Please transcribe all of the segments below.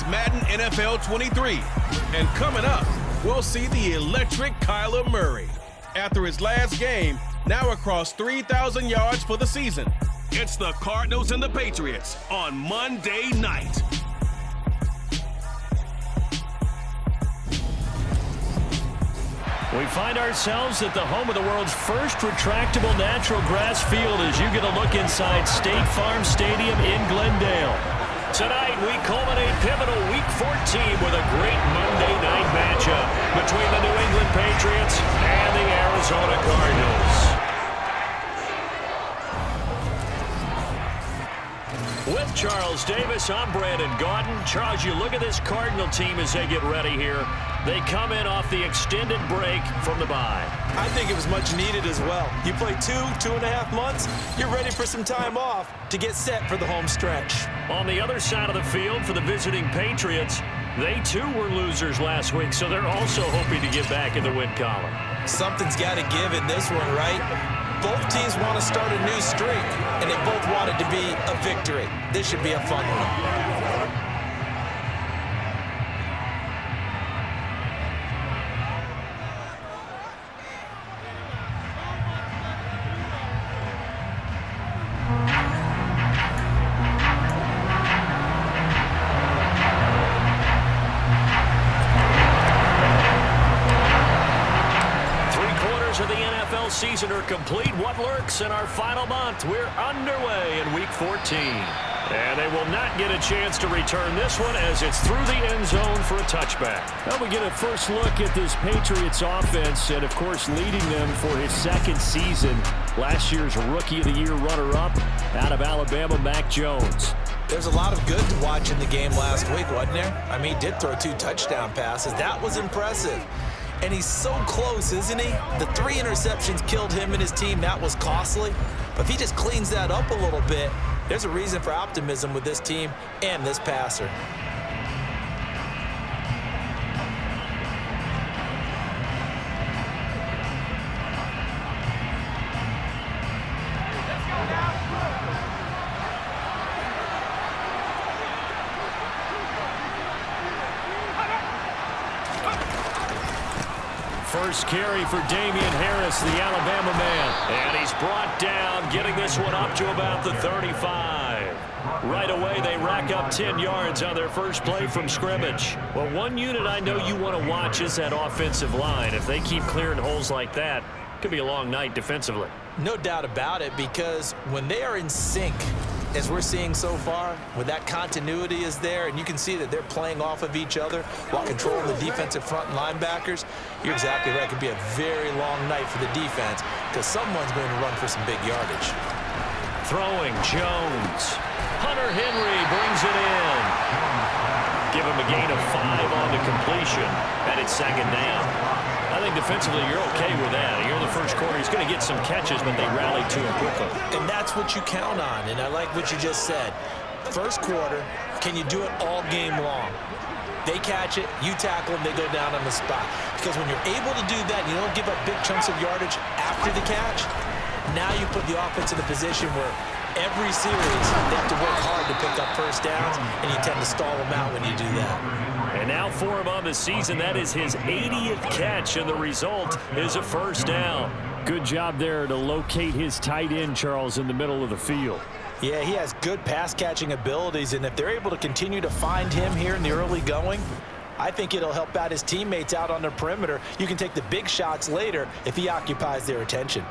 It's Madden NFL 23. And coming up, we'll see the electric Kyler Murray. After his last game, now across 3,000 yards for the season. It's the Cardinals and the Patriots on Monday night. We find ourselves at the home of the world's first retractable natural grass field as you get a look inside State Farm Stadium in Glendale. Tonight, we culminate pivotal Week 14 with a great Monday night matchup between the New England Patriots and the Arizona Cardinals. With Charles Davis, I'm Brandon Gaudin. Charles, you look at this Cardinal team as they get ready here. They come in off the extended break from the bye. I think it was much needed as well. You play 2.5 months, you're ready for some time off to get set for the home stretch. On the other side of the field for the visiting Patriots, they too were losers last week, so they're also hoping to get back in the win column. Something's got to give in this one, right? Both teams want to start a new streak, and they both want it to be a victory. This should be a fun one. Season are complete. What lurks in our final month? We're underway in Week 14. And they will not get a chance to return this one as it's through the end zone for a touchback. Well, we get a first look at this Patriots offense and, of course, leading them for his second season. Last year's Rookie of the Year runner-up out of Alabama, Mac Jones. There's a lot of good to watch in the game last week, wasn't there? I mean, he did throw 2 touchdown passes. That was impressive. And he's so close, isn't he? The 3 interceptions killed him and his team. That was costly. But if he just cleans that up a little bit, there's a reason for optimism with this team and this passer. First carry for Damian Harris, the Alabama man. And he's brought down, getting this one up to about the 35. Right away, they rack up 10 yards on their first play from scrimmage. Well, one unit I know you want to watch is that offensive line. If they keep clearing holes like that, it could be a long night defensively. No doubt about it, because when they are in sync, as we're seeing so far, when that continuity is there and you can see that they're playing off of each other while controlling the defensive front and linebackers, you're exactly right. It could be a very long night for the defense because someone's going to run for some big yardage. Throwing Jones. Hunter Henry brings it in. Give him a gain of 5 on the completion, and it's second down. I think defensively you're okay with that. Here in the first quarter, he's going to get some catches, but they rallied to him quickly. And that's what you count on, and I like what you just said. First quarter, can you do it all game long? They catch it, you tackle them, they go down on the spot. Because when you're able to do that, you don't give up big chunks of yardage after the catch, now you put the offense in a position where every series they have to work hard to pick up first downs, and you tend to stall them out when you do that. And now for him on the season, that is his 80th catch, and the result is a first down. Good job there to locate his tight end, Charles, in the middle of the field. Yeah, he has good pass-catching abilities, and if they're able to continue to find him here in the early going, I think it'll help out his teammates out on the perimeter. You can take the big shots later if he occupies their attention.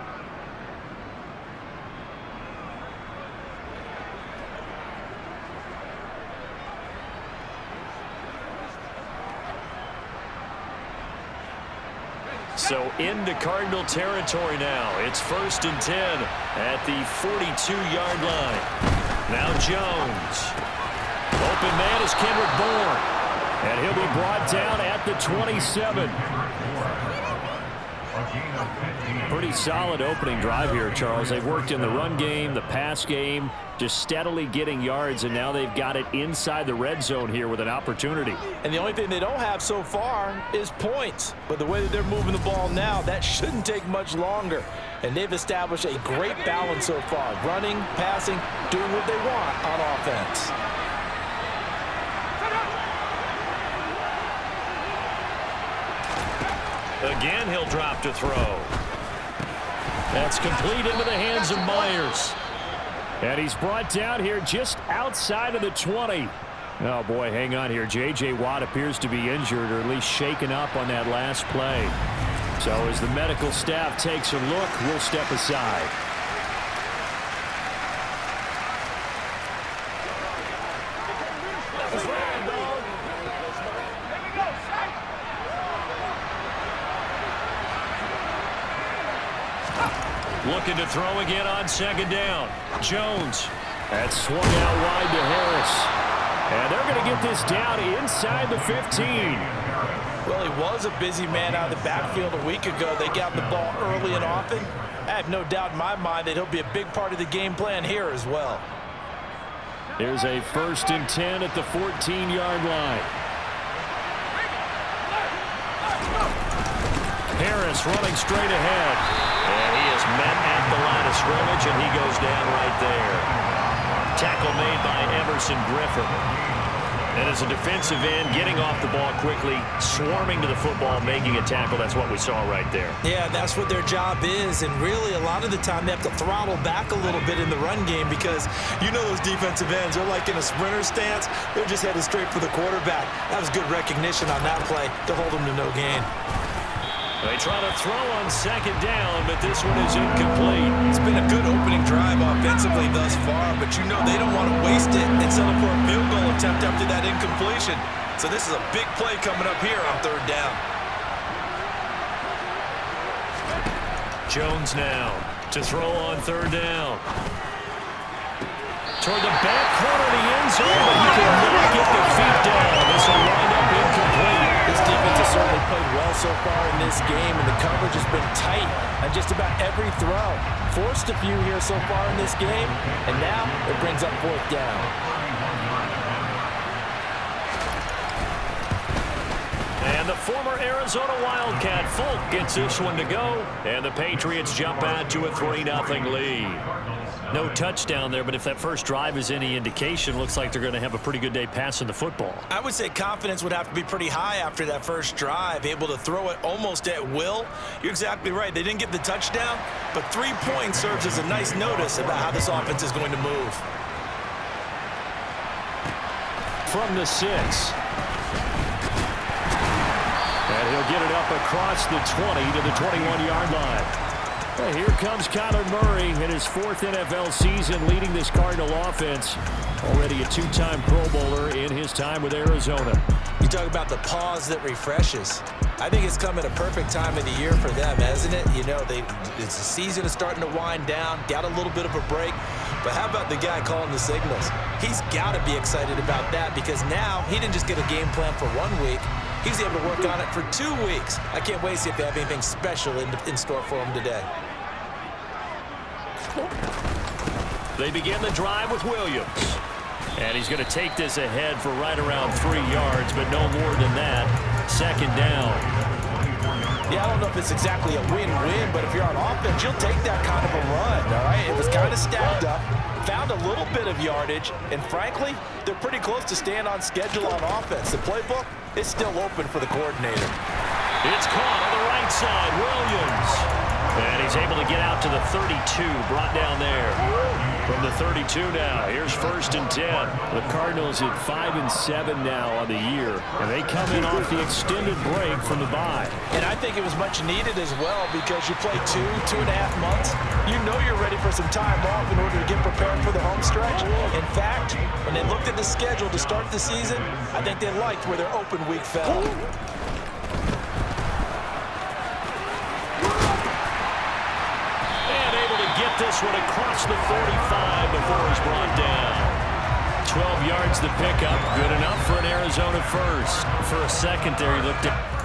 So into Cardinal territory now. It's 1st and 10 at the 42-yard line. Now Jones. Open man is Kendrick Bourne. And he'll be brought down at the 27. Pretty solid opening drive here, Charles. They've worked in the run game, the pass game, just steadily getting yards, and now they've got it inside the red zone here with an opportunity. And the only thing they don't have so far is points. But the way that they're moving the ball now, that shouldn't take much longer. And they've established a great balance so far. Running, passing, doing what they want on offense. Again, he'll drop to throw. That's complete into the hands of Myers. And he's brought down here just outside of the 20. Oh, boy, hang on here. J.J. Watt appears to be injured or at least shaken up on that last play. So as the medical staff takes a look, we'll step aside. Looking to throw again on second down. Jones. That's swung out wide to Harris. And they're going to get this down inside the 15. Well, he was a busy man out of the backfield a week ago. They got the ball early and often. I have no doubt in my mind that he'll be a big part of the game plan here as well. Here's a 1st and 10 at the 14-yard line. Harris running straight ahead. And he is met at the line of scrimmage, and he goes down right there. Tackle made by Emerson Griffin. And as a defensive end, getting off the ball quickly, swarming to the football, making a tackle, that's what we saw right there. Yeah, that's what their job is, and really a lot of the time they have to throttle back a little bit in the run game because you know those defensive ends, they're like in a sprinter stance. They're just headed straight for the quarterback. That was good recognition on that play to hold them to no gain. They try to throw on second down, but this one is incomplete. It's been a good opening drive offensively thus far, but you know they don't want to waste it and settle for a field goal attempt after that incompletion. So this is a big play coming up here on third down. Jones now to throw on third down. Toward the back corner of the end zone, but he cannot get the feet down. This will wind up incomplete. This defense has certainly played well so far in this game, and the coverage has been tight on just about every throw. Forced a few here so far in this game, and now it brings up fourth down. And the former Arizona Wildcat Folk gets this one to go, and the Patriots jump out to a 3-0 lead. No touchdown there, but if that first drive is any indication, looks like they're going to have a pretty good day passing the football. I would say confidence would have to be pretty high after that first drive, able to throw it almost at will. You're exactly right. They didn't get the touchdown, but 3 points serves as a nice notice about how this offense is going to move. From the 6. And he'll get it up across the 20 to the 21-yard line. Well, here comes Kyler Murray in his 4th NFL season leading this Cardinal offense. Already a 2-time Pro Bowler in his time with Arizona. You talk about the pause that refreshes. I think it's come at a perfect time of the year for them, hasn't it? You know, the season is starting to wind down, got a little bit of a break. But how about the guy calling the signals? He's got to be excited about that because now he didn't just get a game plan for 1 week. He's able to work on it for 2 weeks. I can't wait to see if they have anything special in store for him today. They begin the drive with Williams. And he's going to take this ahead for right around 3 yards, but no more than that. Second down. Yeah, I don't know if it's exactly a win-win, but if you're on offense, you'll take that kind of a run, all right? It was kind of stacked up, found a little bit of yardage, and frankly, they're pretty close to staying on schedule on offense. The playbook is still open for the coordinator. It's caught on the right side, Williams. And he's able to get out to the 32, brought down there. From the 32 now, here's 1st and 10. The Cardinals at 5-7 now on the year, and they come in off the extended break from the bye. And I think it was much needed as well because you play 2.5 months. You know you're ready for some time off in order to get prepared for the home stretch. In fact, when they looked at the schedule to start the season, I think they liked where their open week fell. Get this one across the 45 before he's brought down. 12 yards the pickup. Good enough for an Arizona first. For a second there, he looked at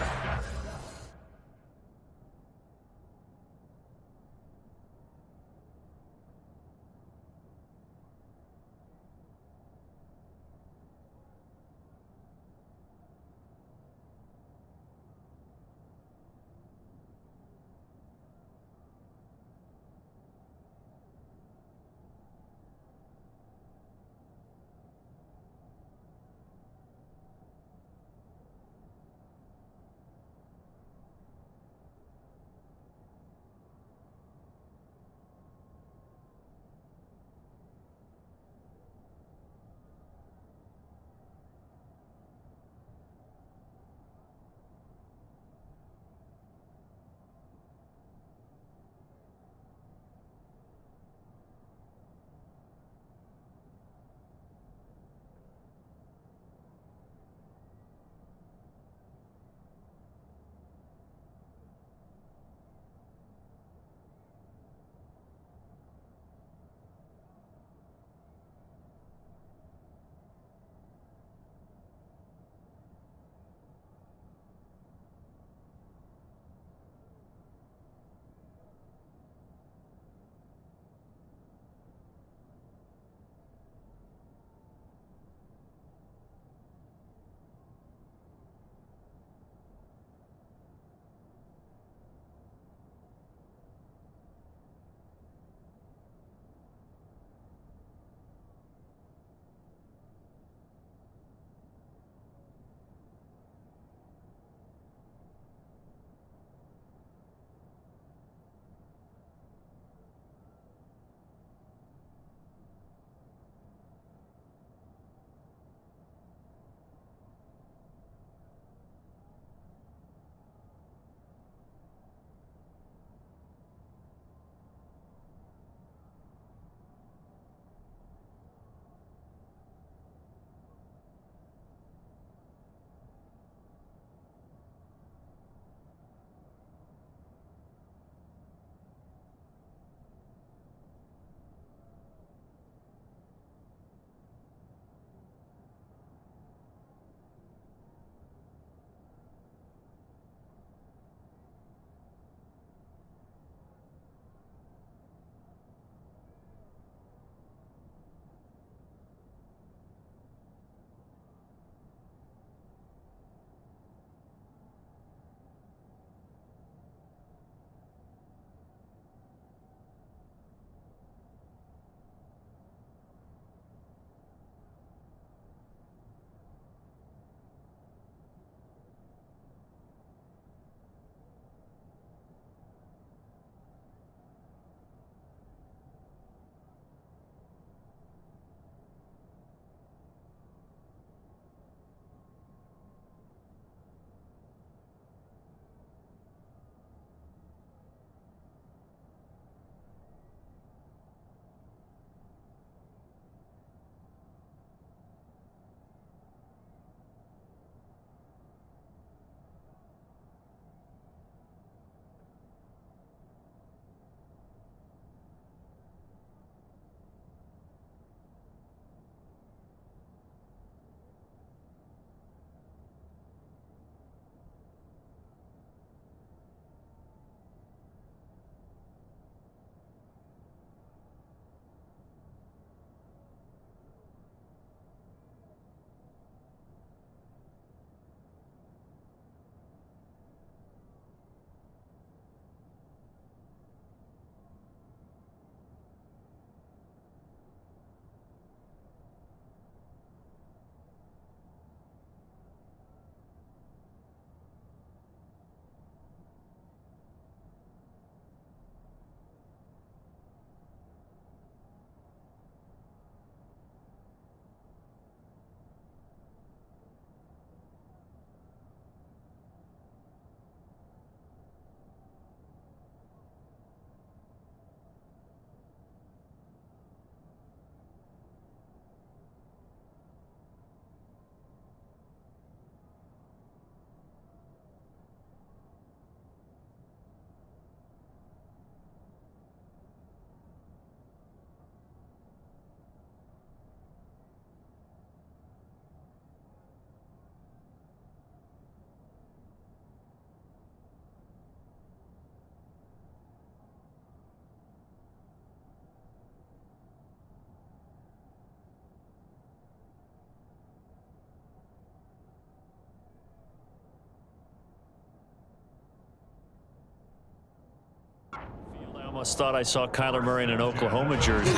Almost thought I saw Kyler Murray in an Oklahoma jersey.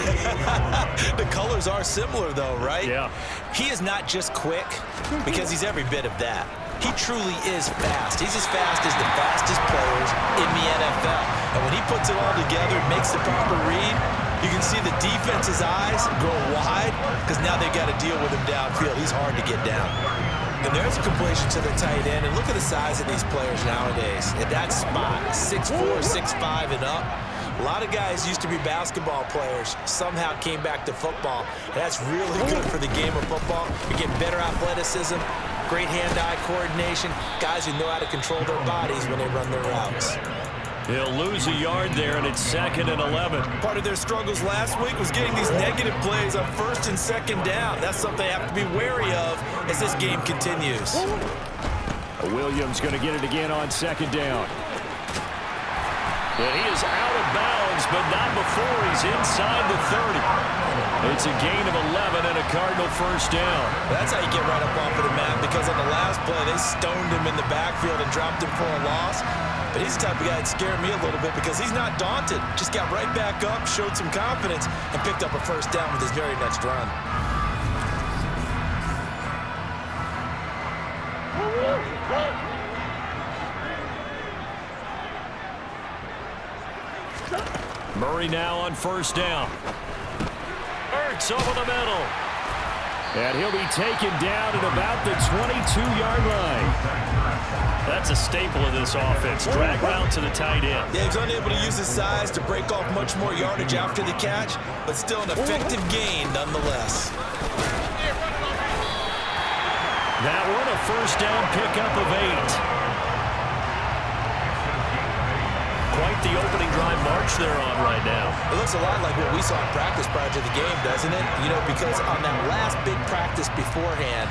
The colors are similar, though, right? Yeah. He is not just quick, because he's every bit of that. He truly is fast. He's as fast as the fastest players in the NFL. And when he puts it all together, makes the proper read, you can see the defense's eyes go wide because now they've got to deal with him downfield. He's hard to get down. And there's a completion to the tight end. And look at the size of these players nowadays. At that spot, 6'4", 6'5", and up. A lot of guys used to be basketball players, somehow came back to football. And that's really good for the game of football. You're getting better athleticism, great hand-eye coordination, guys who know how to control their bodies when they run their routes. He'll lose a yard there, and it's 2nd and 11. Part of their struggles last week was getting these negative plays on 1st and 2nd down. That's something they have to be wary of as this game continues. Williams going to get it again on 2nd down. And he is out of bounds, but not before he's inside the 30. It's a gain of 11 and a Cardinal first down. That's how you get right up off of the mat, because on the last play, they stoned him in the backfield and dropped him for a loss. But he's the type of guy that scared me a little bit because he's not daunted. Just got right back up, showed some confidence, and picked up a first down with his very next run. Murray now on first down. Ertz over the middle. And he'll be taken down at about the 22-yard line. That's a staple of this offense. Drag route to the tight end. Yeah, he's unable to use his size to break off much more yardage after the catch, but still an effective gain nonetheless. That one a first down pickup of 8. Quite the opening drive march they're on right now. It looks a lot like what we saw in practice prior to the game, doesn't it? You know, because on that last big practice beforehand,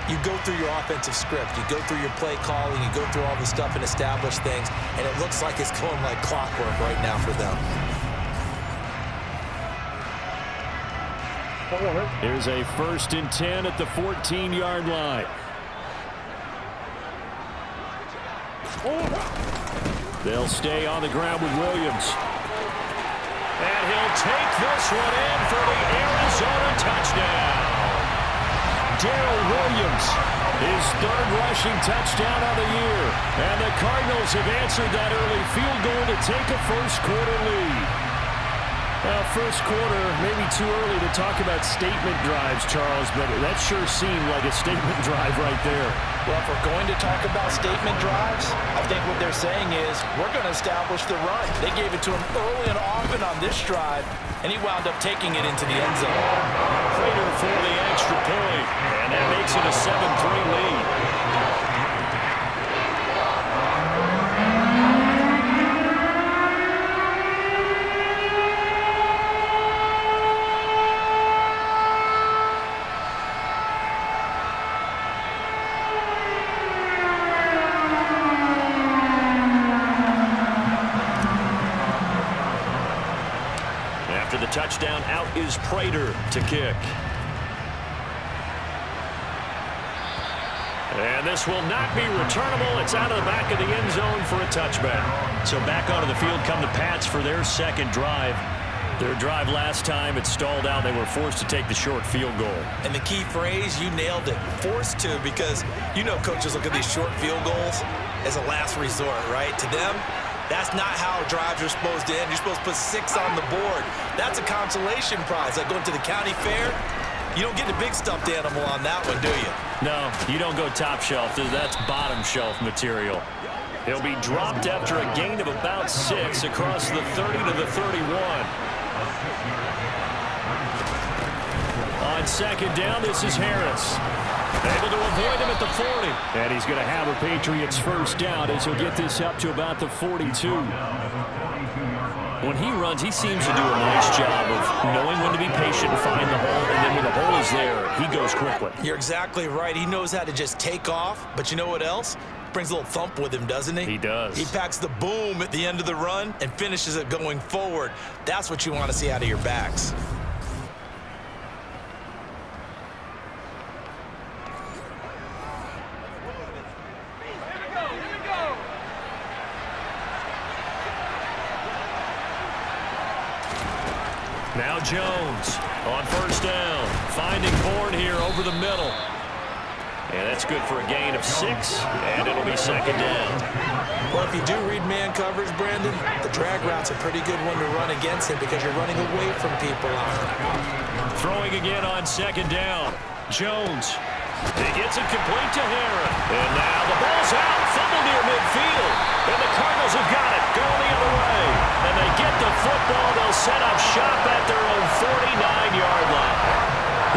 you go through your offensive script, you go through your play calling, you go through all the stuff and establish things, and it looks like it's going like clockwork right now for them. Here's a 1st and 10 at the 14-yard line. They'll stay on the ground with Williams. And he'll take this one in for the Arizona touchdown. Darrell Williams, his 3rd rushing touchdown of the year. And the Cardinals have answered that early field goal to take a first-quarter lead. Now, first quarter, maybe too early to talk about statement drives, Charles, but that sure seemed like a statement drive right there. Well, if we're going to talk about statement drives, I think what they're saying is we're going to establish the run. They gave it to him early and often on this drive, and he wound up taking it into the end zone. Prater for the extra point, and that makes it a 7-3 lead. After the touchdown, out is Prater to kick. And this will not be returnable. It's out of the back of the end zone for a touchback. So back onto the field come the Pats for their 2nd drive. Their drive last time, it stalled out. They were forced to take the short field goal. And the key phrase, you nailed it. Forced to, because you know coaches look at these short field goals as a last resort, right? To them, that's not how drives are supposed to end. You're supposed to put 6 on the board. That's a consolation prize. Like going to the county fair, you don't get the big stuffed animal on that one, do you? No, you don't go top shelf. That's bottom shelf material. He'll be dropped after a gain of about 6 across the 30 to the 31. On 2nd down, this is Harris. Able to avoid him at the 40. And he's going to have a Patriots first down as he'll get this up to about the 42. When he runs, he seems to do a nice job of knowing when to be patient and find the hole, and then when the hole is there, he goes quickly. You're exactly right. He knows how to just take off, but you know what else? Brings a little thump with him, doesn't he? He does. He packs the boom at the end of the run and finishes it going forward. That's what you want to see out of your backs. Now Jones on first down. Finding Bourne here over the middle. And that's good for a gain of 6, and it'll be second down. Well, if you do read man coverage, Brandon, the drag route's a pretty good one to run against him because you're running away from people on it. Throwing again on second down. Jones. He gets it complete to Herron. And now the ball's out. Fumble near midfield. And the Cardinals have got it. Going the other way. And they get the football. They'll set up shop at their own 49-yard line.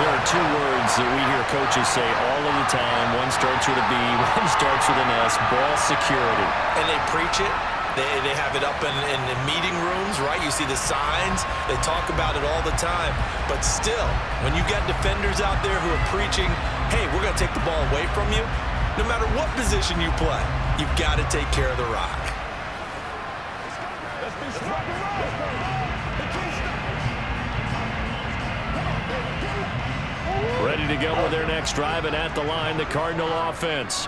There are 2 words that we hear coaches say all of the time. One starts with a B, one starts with an S. Ball security. And they preach it. They have it up in meeting rooms, right? You see the signs. They talk about it all the time. But still, when you got defenders out there who are preaching, hey, we're going to take the ball away from you, no matter what position you play, you've got to take care of the rock. Ready to go with their next drive, and at the line, the Cardinal offense.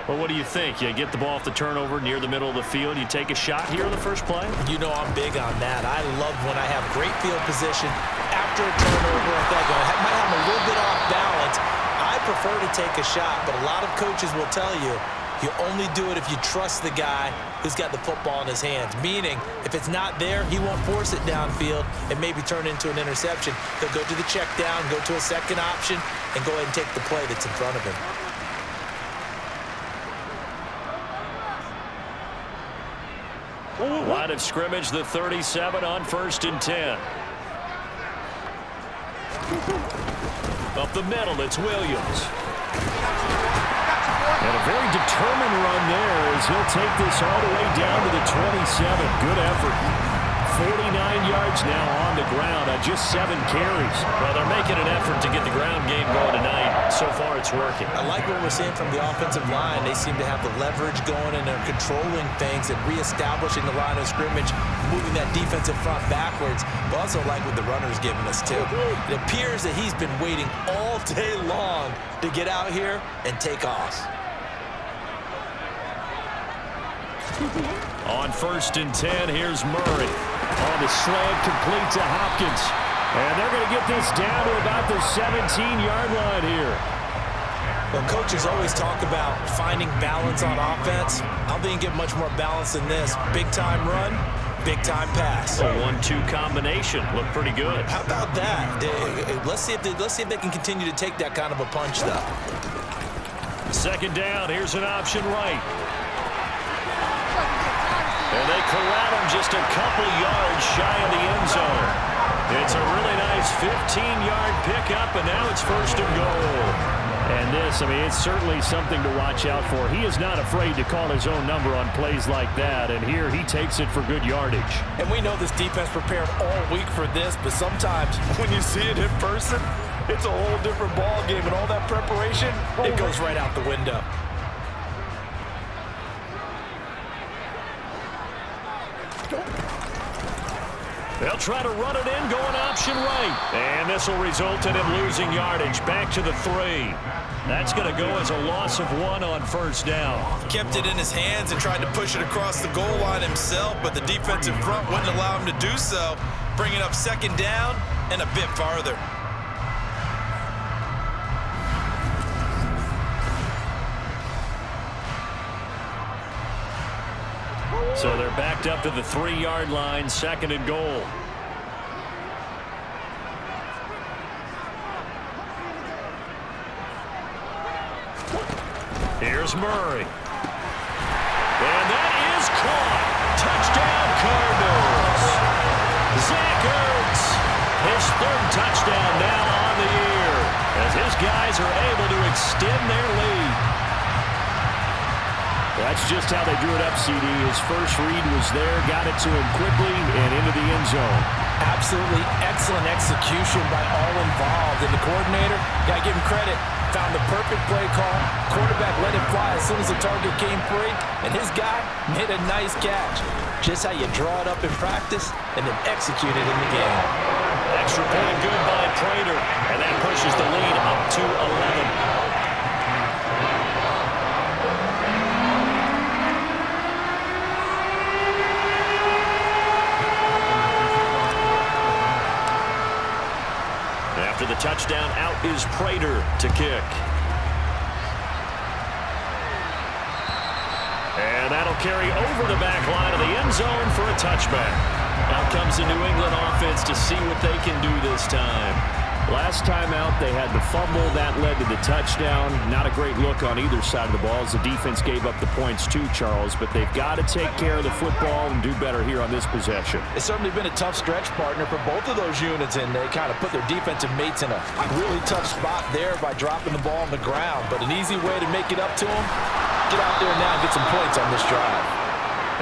Well, what do you think? You get the ball off the turnover near the middle of the field. You take a shot here on the first play? You know I'm big on that. I love when I have great field position after a turnover like that. I might have a little bit off balance. I prefer to take a shot, but a lot of coaches will tell you, you only do it if you trust the guy who's got the football in his hands. Meaning, if it's not there, he won't force it downfield and maybe turn into an interception. He'll go to the check down, go to a second option, and go ahead and take the play that's in front of him. Line of scrimmage, the 37 on 1st and 10. Up the middle, it's Williams. And a very determined run there as he'll take this all the way down to the 27. Good effort. 49 yards now on the ground on just 7 carries. Well, they're making an effort to get the ground game going tonight. So far, it's working. I like what we're seeing from the offensive line. They seem to have the leverage going, and they're controlling things and reestablishing the line of scrimmage, moving that defensive front backwards. But also like what the runner's giving us, too. It appears that he's been waiting all day long to get out here and take off. On 1st and 10, here's Murray. On the slant, complete to Hopkins. And they're going to get this down to about the 17-yard line here. Well, coaches always talk about finding balance on offense. I don't think you get much more balance than this. Big-time run, big-time pass. A 1-2 combination. Looked pretty good. How about that? Let's see if they can continue to take that kind of a punch, though. Second down, here's an option right. And they corral him just a couple yards shy of the end zone. It's a really nice 15-yard pickup, and now it's 1st and goal. And this, I mean, it's certainly something to watch out for. He is not afraid to call his own number on plays like that, and here he takes it for good yardage. And we know this defense prepared all week for this, but sometimes when you see it in person, it's a whole different ball game, and all that preparation, it goes right out the window. They'll try to run it in, going option right. And this will result in him losing yardage. Back to the 3. That's going to go as a loss of 1 on 1st down. Kept it in his hands and tried to push it across the goal line himself, but the defensive front wouldn't allow him to do so, bringing up 2nd down and a bit farther. So they're backed up to the 3-yard line, 2nd and goal. Here's Murray. And that is caught. Touchdown, Cardinals. Zach Ertz, his 3rd touchdown now on the year, as his guys are able to extend their lead. That's just how they drew it up, CD. His first read was there, got it to him quickly, and into the end zone. Absolutely excellent execution by all involved. And the coordinator, got to give him credit, found the perfect play call. Quarterback let it fly as soon as the target came free, and his guy made a nice catch. Just how you draw it up in practice and then execute it in the game. Extra point good by Prater, and that pushes the lead up to 11. touchdown out is Prater to kick. And that'll carry over the back line of the end zone for a touchback. Out comes the New England offense to see what they can do this time. Last time out, they had the fumble. That led to the touchdown. Not a great look on either side of the ball as the defense gave up the points too, Charles. But they've got to take care of the football and do better here on this possession. It's certainly been a tough stretch, partner, for both of those units, and they kind of put their defensive mates in a really tough spot there by dropping the ball on the ground. But an easy way to make it up to them, get out there now and get some points on this drive.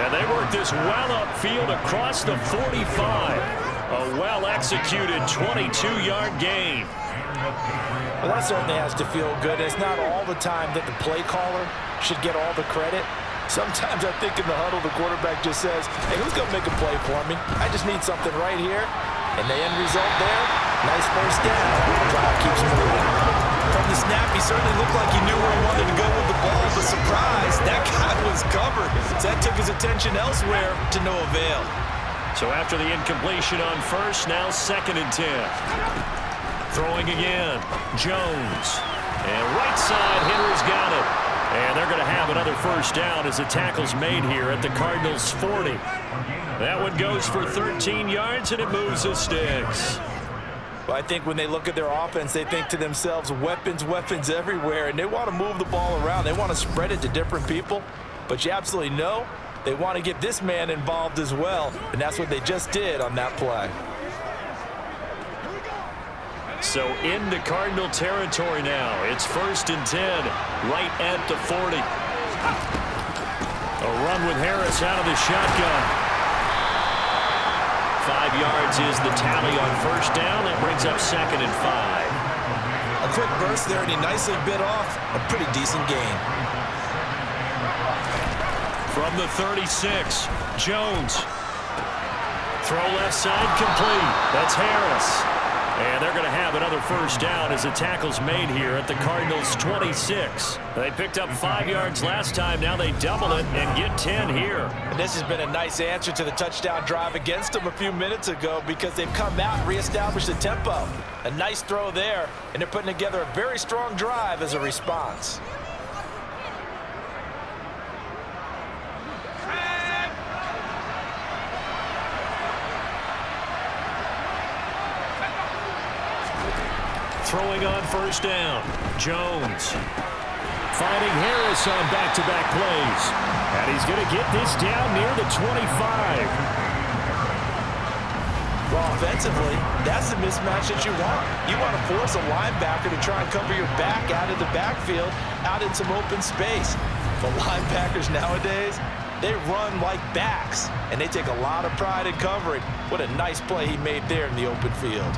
And they work this well upfield across the 45. A well-executed 22-yard gain. Well, that certainly has to feel good. It's not all the time that the play caller should get all the credit. Sometimes I think in the huddle, the quarterback just says, hey, who's going to make a play for me? I just need something right here. And the end result there, nice first down. The drive keeps moving. From the snap, he certainly looked like he knew where he wanted to go with the ball, but surprise, that guy was covered. So that took his attention elsewhere to no avail. So after the incompletion on first, now 2nd and 10. Throwing again, Jones. And right side, Henry's got it. And they're going to have another first down as the tackle's made here at the Cardinals' 40. That one goes for 13 yards, and it moves the sticks. Well, I think when they look at their offense, they think to themselves, weapons, weapons everywhere, and they want to move the ball around. They want to spread it to different people, but you absolutely know they want to get this man involved as well, and that's what they just did on that play. So into Cardinal territory now. It's 1st and 10, right at the 40. A run with Harris out of the shotgun. 5 yards is the tally on first down. That brings up 2nd and 5. A quick burst there, and he nicely bit off a pretty decent gain. From the 36, Jones. Throw left side complete. That's Harris. And they're going to have another first down as the tackle's made here at the Cardinals' 26. They picked up 5 yards last time. Now they double it and get 10 here. And this has been a nice answer to the touchdown drive against them a few minutes ago because they've come out and reestablished the tempo. A nice throw there, and they're putting together a very strong drive as a response. Throwing on first down, Jones. Finding Harris on back-to-back plays. And he's going to get this down near the 25. Well, offensively, that's the mismatch that you want. You want to force a linebacker to try and cover your back out of the backfield, out in some open space. But linebackers nowadays, they run like backs, and they take a lot of pride in covering. What a nice play he made there in the open field.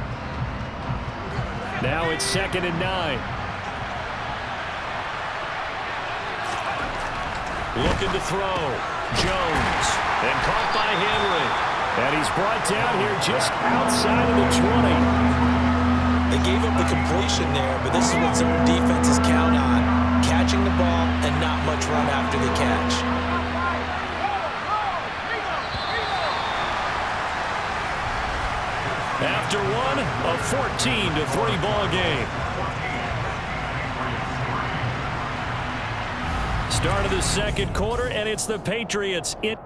Now it's 2nd and 9. Looking to throw. Jones. And caught by Henry. And he's brought down here just outside of the 20. They gave up the completion there, but this is what zone defenses count on. Catching the ball and not much run after the catch. After one, a 14-3 ball game. Start of the second quarter, and it's the Patriots in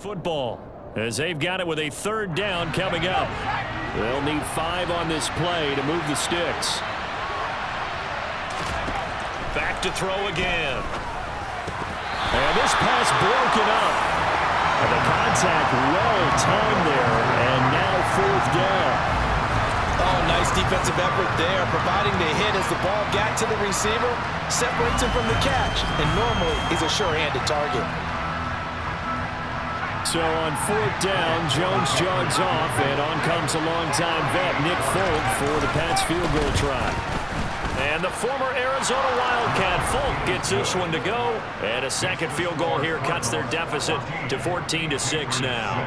football as they've got it with a 3rd down coming up. They'll need 5 on this play to move the sticks. Back to throw again. And this pass broken up. And the contact well timed there, and now 4th down. Oh, nice defensive effort there, providing the hit as the ball got to the receiver, separates him from the catch, and normally he's a sure-handed target. So on 4th down, Jones jogs off, and on comes a longtime vet, Nick Folk, for the Pats field goal try. And the former Arizona Wildcat, Folk, gets this one to go. And a second field goal here cuts their deficit to 14-6 now.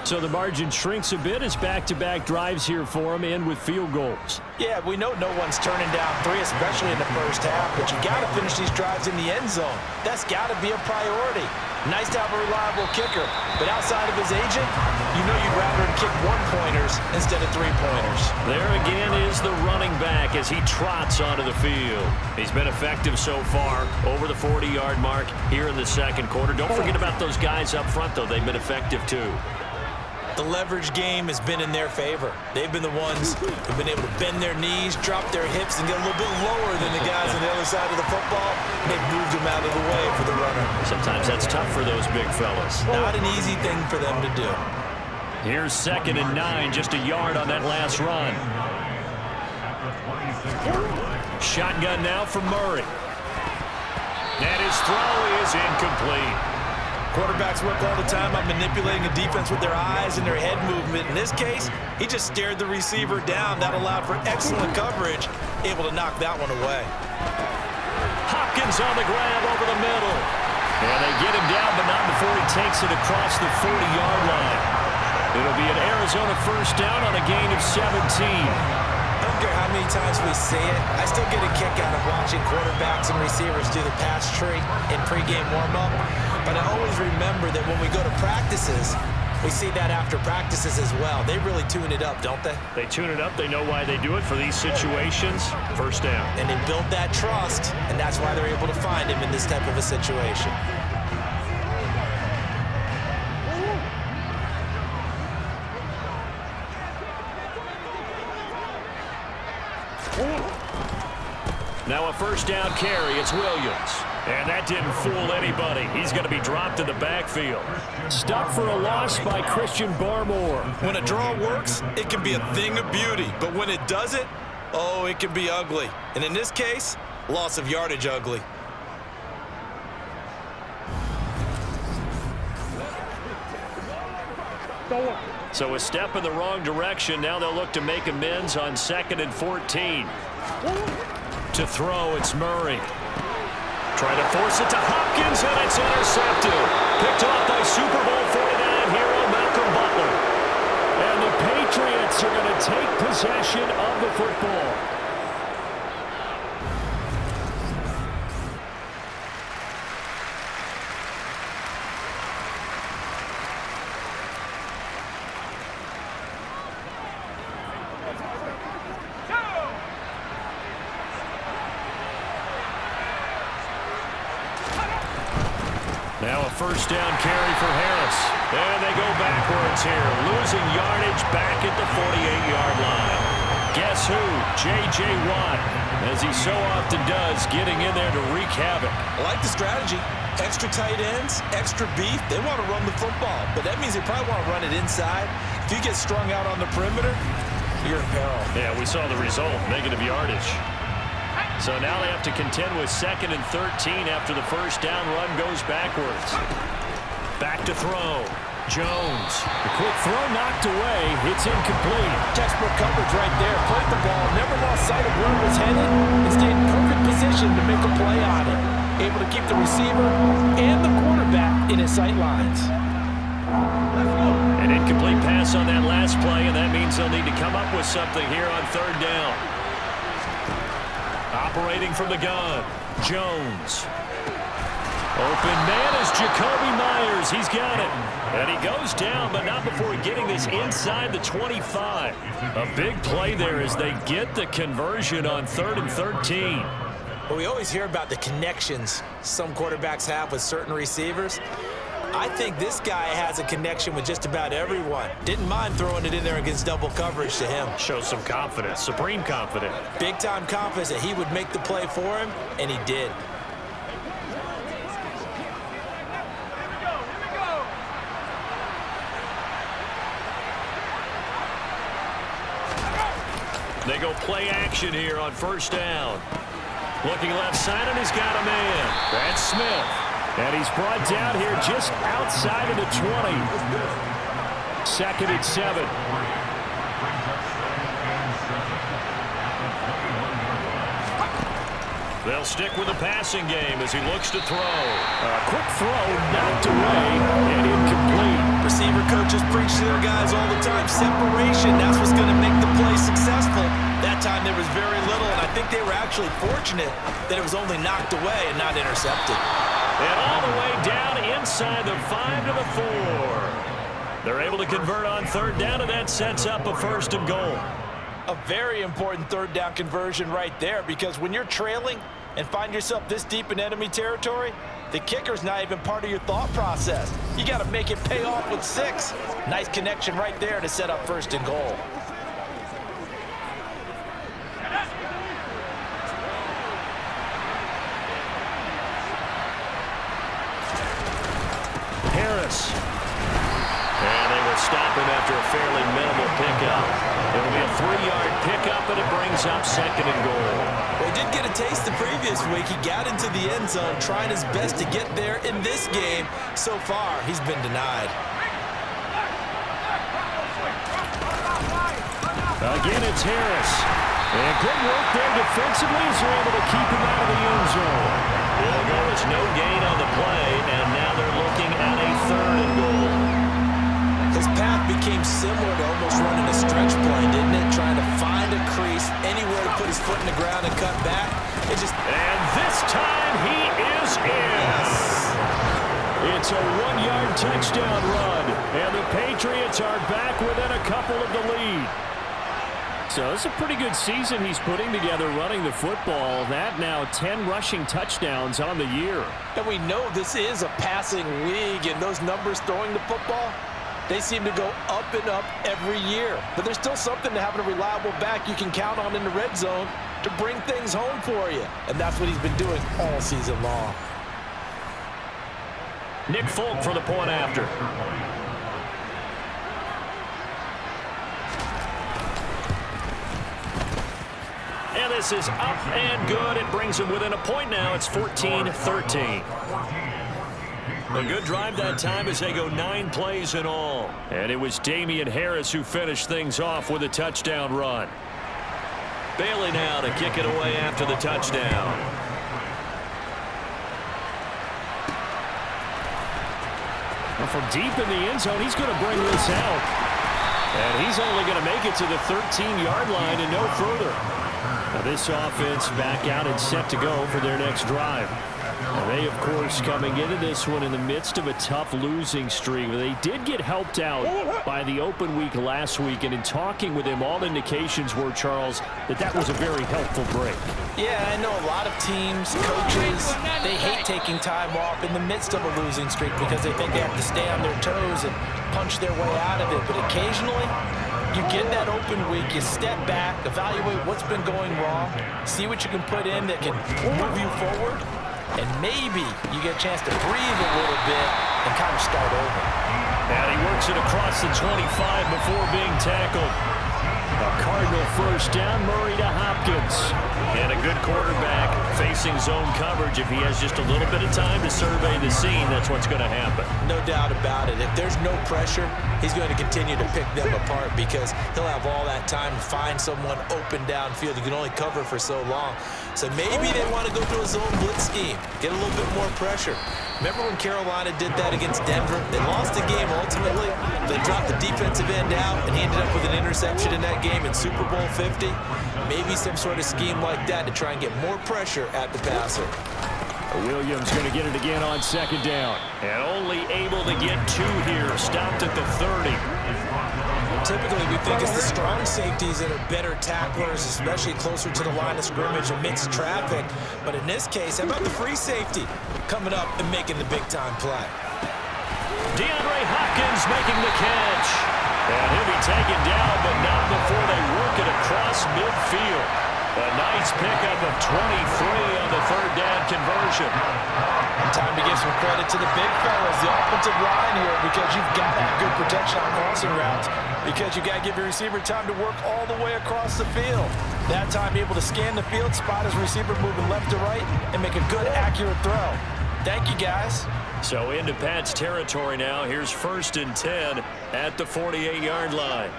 So the margin shrinks a bit as back-to-back drives here for them, end with field goals. Yeah, we know no one's turning down 3, especially in the first half, but you got to finish these drives in the end zone. That's got to be a priority. Nice to have a reliable kicker, but outside of his agent, you know you'd rather him kick 1-pointers instead of 3-pointers. There again is the running back as he trots onto the field. He's been effective so far, over the 40-yard mark here in the second quarter. Don't forget about those guys up front, though. They've been effective, too. The leverage game has been in their favor. They've been the ones who've been able to bend their knees, drop their hips, and get a little bit lower than the guys on the other side of the football. They've moved them out of the way for the runner. Sometimes that's tough for those big fellas. Not an easy thing for them to do. Here's 2nd and 9, just a yard on that last run. Shotgun now for Murray. And his throw is incomplete. Quarterbacks work all the time on manipulating a defense with their eyes and their head movement. In this case, he just stared the receiver down. That allowed for excellent coverage, able to knock that one away. Hopkins on the grab over the middle. And they get him down, but not before he takes it across the 40-yard line. It'll be an Arizona 1st down on a gain of 17. I don't care how many times we see it, I still get a kick out of watching quarterbacks and receivers do the pass tree in pregame warm-up. But I always remember that when we go to practices, we see that after practices as well. They really tune it up, don't they? They tune it up. They know why they do it for these situations. 1st down. And they build that trust, and that's why they're able to find him in this type of a situation. Now a 1st down carry. It's Williams. And that didn't fool anybody. He's going to be dropped in the backfield. Stopped for a loss by Christian Barmore. When a draw works, it can be a thing of beauty. But when it doesn't, oh, it can be ugly. And in this case, loss of yardage ugly. So a step in the wrong direction. Now they'll look to make amends on 2nd and 14. To throw, it's Murray. Try to force it to Hopkins, and it's intercepted. Picked off by Super Bowl 49 hero Malcolm Butler. And the Patriots are going to take possession of the football. Now a 1st down carry for Harris. And they go backwards here, losing yardage back at the 48-yard line. Guess who? J.J. Watt, as he so often does, getting in there to wreak havoc. I like the strategy. Extra tight ends, extra beef. They want to run the football, but that means they probably want to run it inside. If you get strung out on the perimeter, you're in peril. Yeah, we saw the result, negative yardage. So now they have to contend with 2nd and 13 after the 1st down run goes backwards. Back to throw. Jones. The quick throw knocked away. It's incomplete. Textbook coverage right there. Played the ball, never lost sight of where it was headed, and stayed in perfect position to make a play on it. Able to keep the receiver and the quarterback in his sight lines. An incomplete pass on that last play, and that means they'll need to come up with something here on 3rd down. Operating from the gun, Jones. Open man is Jacoby Myers. He's got it. And he goes down, but not before getting this inside the 25. A big play there as they get the conversion on 3rd and 13. Well, we always hear about the connections some quarterbacks have with certain receivers. I think this guy has a connection with just about everyone. Didn't mind throwing it in there against double coverage to him. Shows some confidence, supreme confidence. Big-time confidence that he would make the play for him, and he did. They go play action here on first down. Looking left side, and he's got a man. That's Smith. And he's brought down here just outside of the 20. 2nd and 7. They'll stick with the passing game as he looks to throw. A quick throw, knocked away, and incomplete. Receiver coaches preach to their guys all the time. Separation, that's what's going to make the play successful. That time there was very little, and I think they were actually fortunate that it was only knocked away and not intercepted. And all the way down inside the 5 to the 4. They're able to convert on 3rd down, and that sets up a 1st and goal. A very important 3rd down conversion right there, because when you're trailing and find yourself this deep in enemy territory, the kicker's not even part of your thought process. You got to make it pay off with 6. Nice connection right there to set up 1st and goal. Harris. And they will stop him after a fairly minimal pickup. It'll be a 3-yard pickup, and it brings up 2nd and goal. Well, he did get a taste the previous week. He got into the end zone, trying his best to get there in this game. So far, he's been denied. Again, it's Harris. And good work there defensively as they're able to keep him out of the end zone. Well, there was no gain on the play, and now they're looking at a 3rd and goal. His path became similar to almost running a stretch play, didn't it? Trying to find a crease, anywhere to put his foot in the ground and cut back. And this time he is in. Yes. It's a 1-yard touchdown run, and the Patriots are back within a couple of the lead. So it's a pretty good season he's putting together running the football. That now 10 rushing touchdowns on the year. And we know this is a passing league, and those numbers throwing the football, they seem to go up and up every year. But there's still something to having a reliable back you can count on in the red zone to bring things home for you. And that's what he's been doing all season long. Nick Folk for the point after. And this is up and good. It brings him within a point now. It's 14-13. A good drive that time as they go 9 plays in all. And it was Damian Harris who finished things off with a touchdown run. Bailey now to kick it away after the touchdown. Well, from deep in the end zone, he's going to bring this out. And he's only going to make it to the 13-yard line and no further. Now this offense back out and set to go for their next drive. And they, of course, coming into this one in the midst of a tough losing streak. They did get helped out by the open week last week, and in talking with him, all indications were, Charles, that was a very helpful break. Yeah, I know a lot of teams, coaches, they hate taking time off in the midst of a losing streak because they think they have to stay on their toes and punch their way out of it. But occasionally, you get that open week, you step back, evaluate what's been going wrong, see what you can put in that can move you forward, and maybe you get a chance to breathe a little bit and kind of start over. And he works it across the 25 before being tackled. A Cardinal first down, Murray to Hopkins. And a good quarterback facing zone coverage. If he has just a little bit of time to survey the scene, that's what's going to happen. No doubt about it. If there's no pressure, he's going to continue to pick them apart because he'll have all that time to find someone open downfield. You can only cover for so long. So maybe they want to go to a zone blitz scheme, get a little bit more pressure. Remember when Carolina did that against Denver? They lost the game ultimately. They dropped the defensive end out, and he ended up with an interception in that game in Super Bowl 50. Maybe some sort of scheme like that to try and get more pressure at the passer. Williams going to get it again on second down. And only able to get 2 here. Stopped at the 30. Typically, we think it's the strong safeties that are better tacklers, especially closer to the line of scrimmage amidst traffic. But in this case, how about the free safety coming up and making the big-time play? DeAndre Hopkins making the catch. And he'll be taken down, but not before they work it across midfield. A nice pickup of 23 on the third down conversion. Time to give some credit to the big fellas, the offensive line here, because you've got to have good protection on crossing routes, because you got to give your receiver time to work all the way across the field. That time, able to scan the field, spot his receiver moving left to right, and make a good, accurate throw. Thank you, guys. So into Pat's territory now. Here's 1st and 10 at the 48-yard line.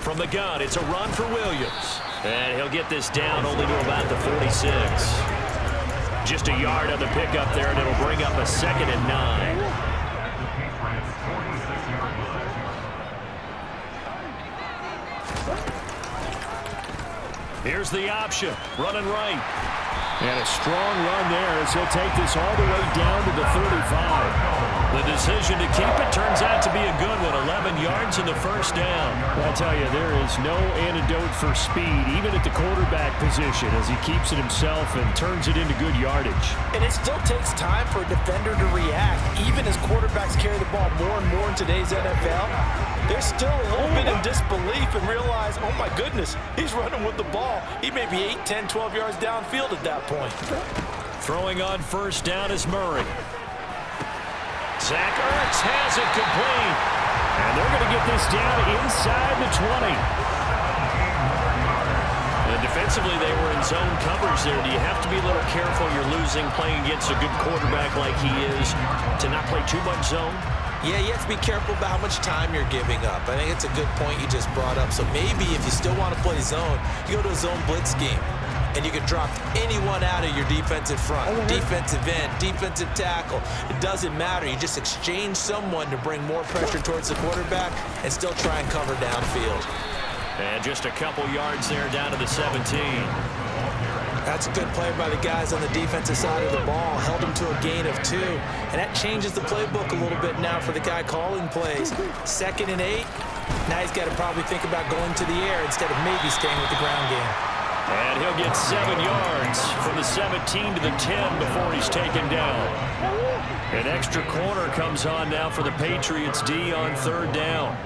From the gun, it's a run for Williams. And he'll get this down only to about the 46. Just a yard on the pickup there, and it'll bring up a 2nd and 9. Here's the option, running right. And a strong run there as he'll take this all the way down to the 35. The decision to keep it turns out to be a good one. 11 yards in the first down. I tell you, there is no antidote for speed, even at the quarterback position, as he keeps it himself and turns it into good yardage. And it still takes time for a defender to react. Even as quarterbacks carry the ball more and more in today's NFL, they're still a little bit in disbelief and realize, oh my goodness, he's running with the ball. He may be 8, 10, 12 yards downfield at that point. Throwing on first down is Murray. Zach Ertz has it complete. And they're going to get this down inside the 20. And defensively, they were in zone coverage there. Do you have to be a little careful? You're losing playing against a good quarterback like he is to not play too much zone? Yeah, you have to be careful about how much time you're giving up. I think it's a good point you just brought up. So maybe if you still want to play zone, you go to a zone blitz scheme. And you can drop anyone out of your defensive front, defensive end, defensive tackle. It doesn't matter. You just exchange someone to bring more pressure towards the quarterback and still try and cover downfield. And just a couple yards there down to the 17. That's a good play by the guys on the defensive side of the ball. Held him to a gain of 2. And that changes the playbook a little bit now for the guy calling plays. 2nd and 8. Now he's got to probably think about going to the air instead of maybe staying with the ground game. And he'll get 7 yards from the 17 to the 10 before he's taken down. An extra corner comes on now for the Patriots D on 3rd down.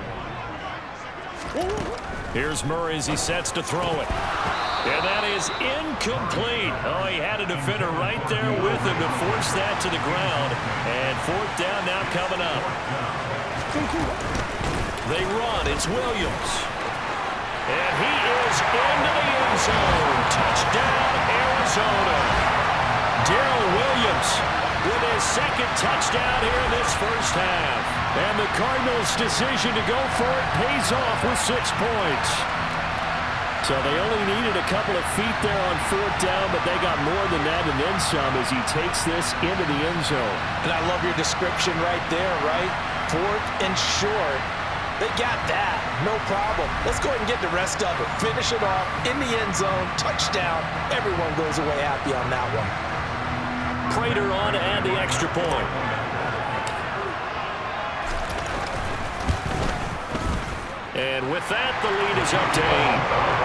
Here's Murray as he sets to throw it. And that is incomplete. Oh, he had a defender right there with him to force that to the ground. And 4th down now coming up. They run. It's Williams. And he is into the end zone. Touchdown, Arizona. Darrell Williams with his 2nd touchdown here in this first half. And the Cardinals' decision to go for it pays off with 6 points. So they only needed a couple of feet there on 4th down, but they got more than that and then some as he takes this into the end zone. And I love your description right there, right? 4th and short. They got that. No problem. Let's go ahead and get the rest of it. Finish it off in the end zone. Touchdown. Everyone goes away happy on that one. Prater on to add the extra point. And with that, the lead is up to 8.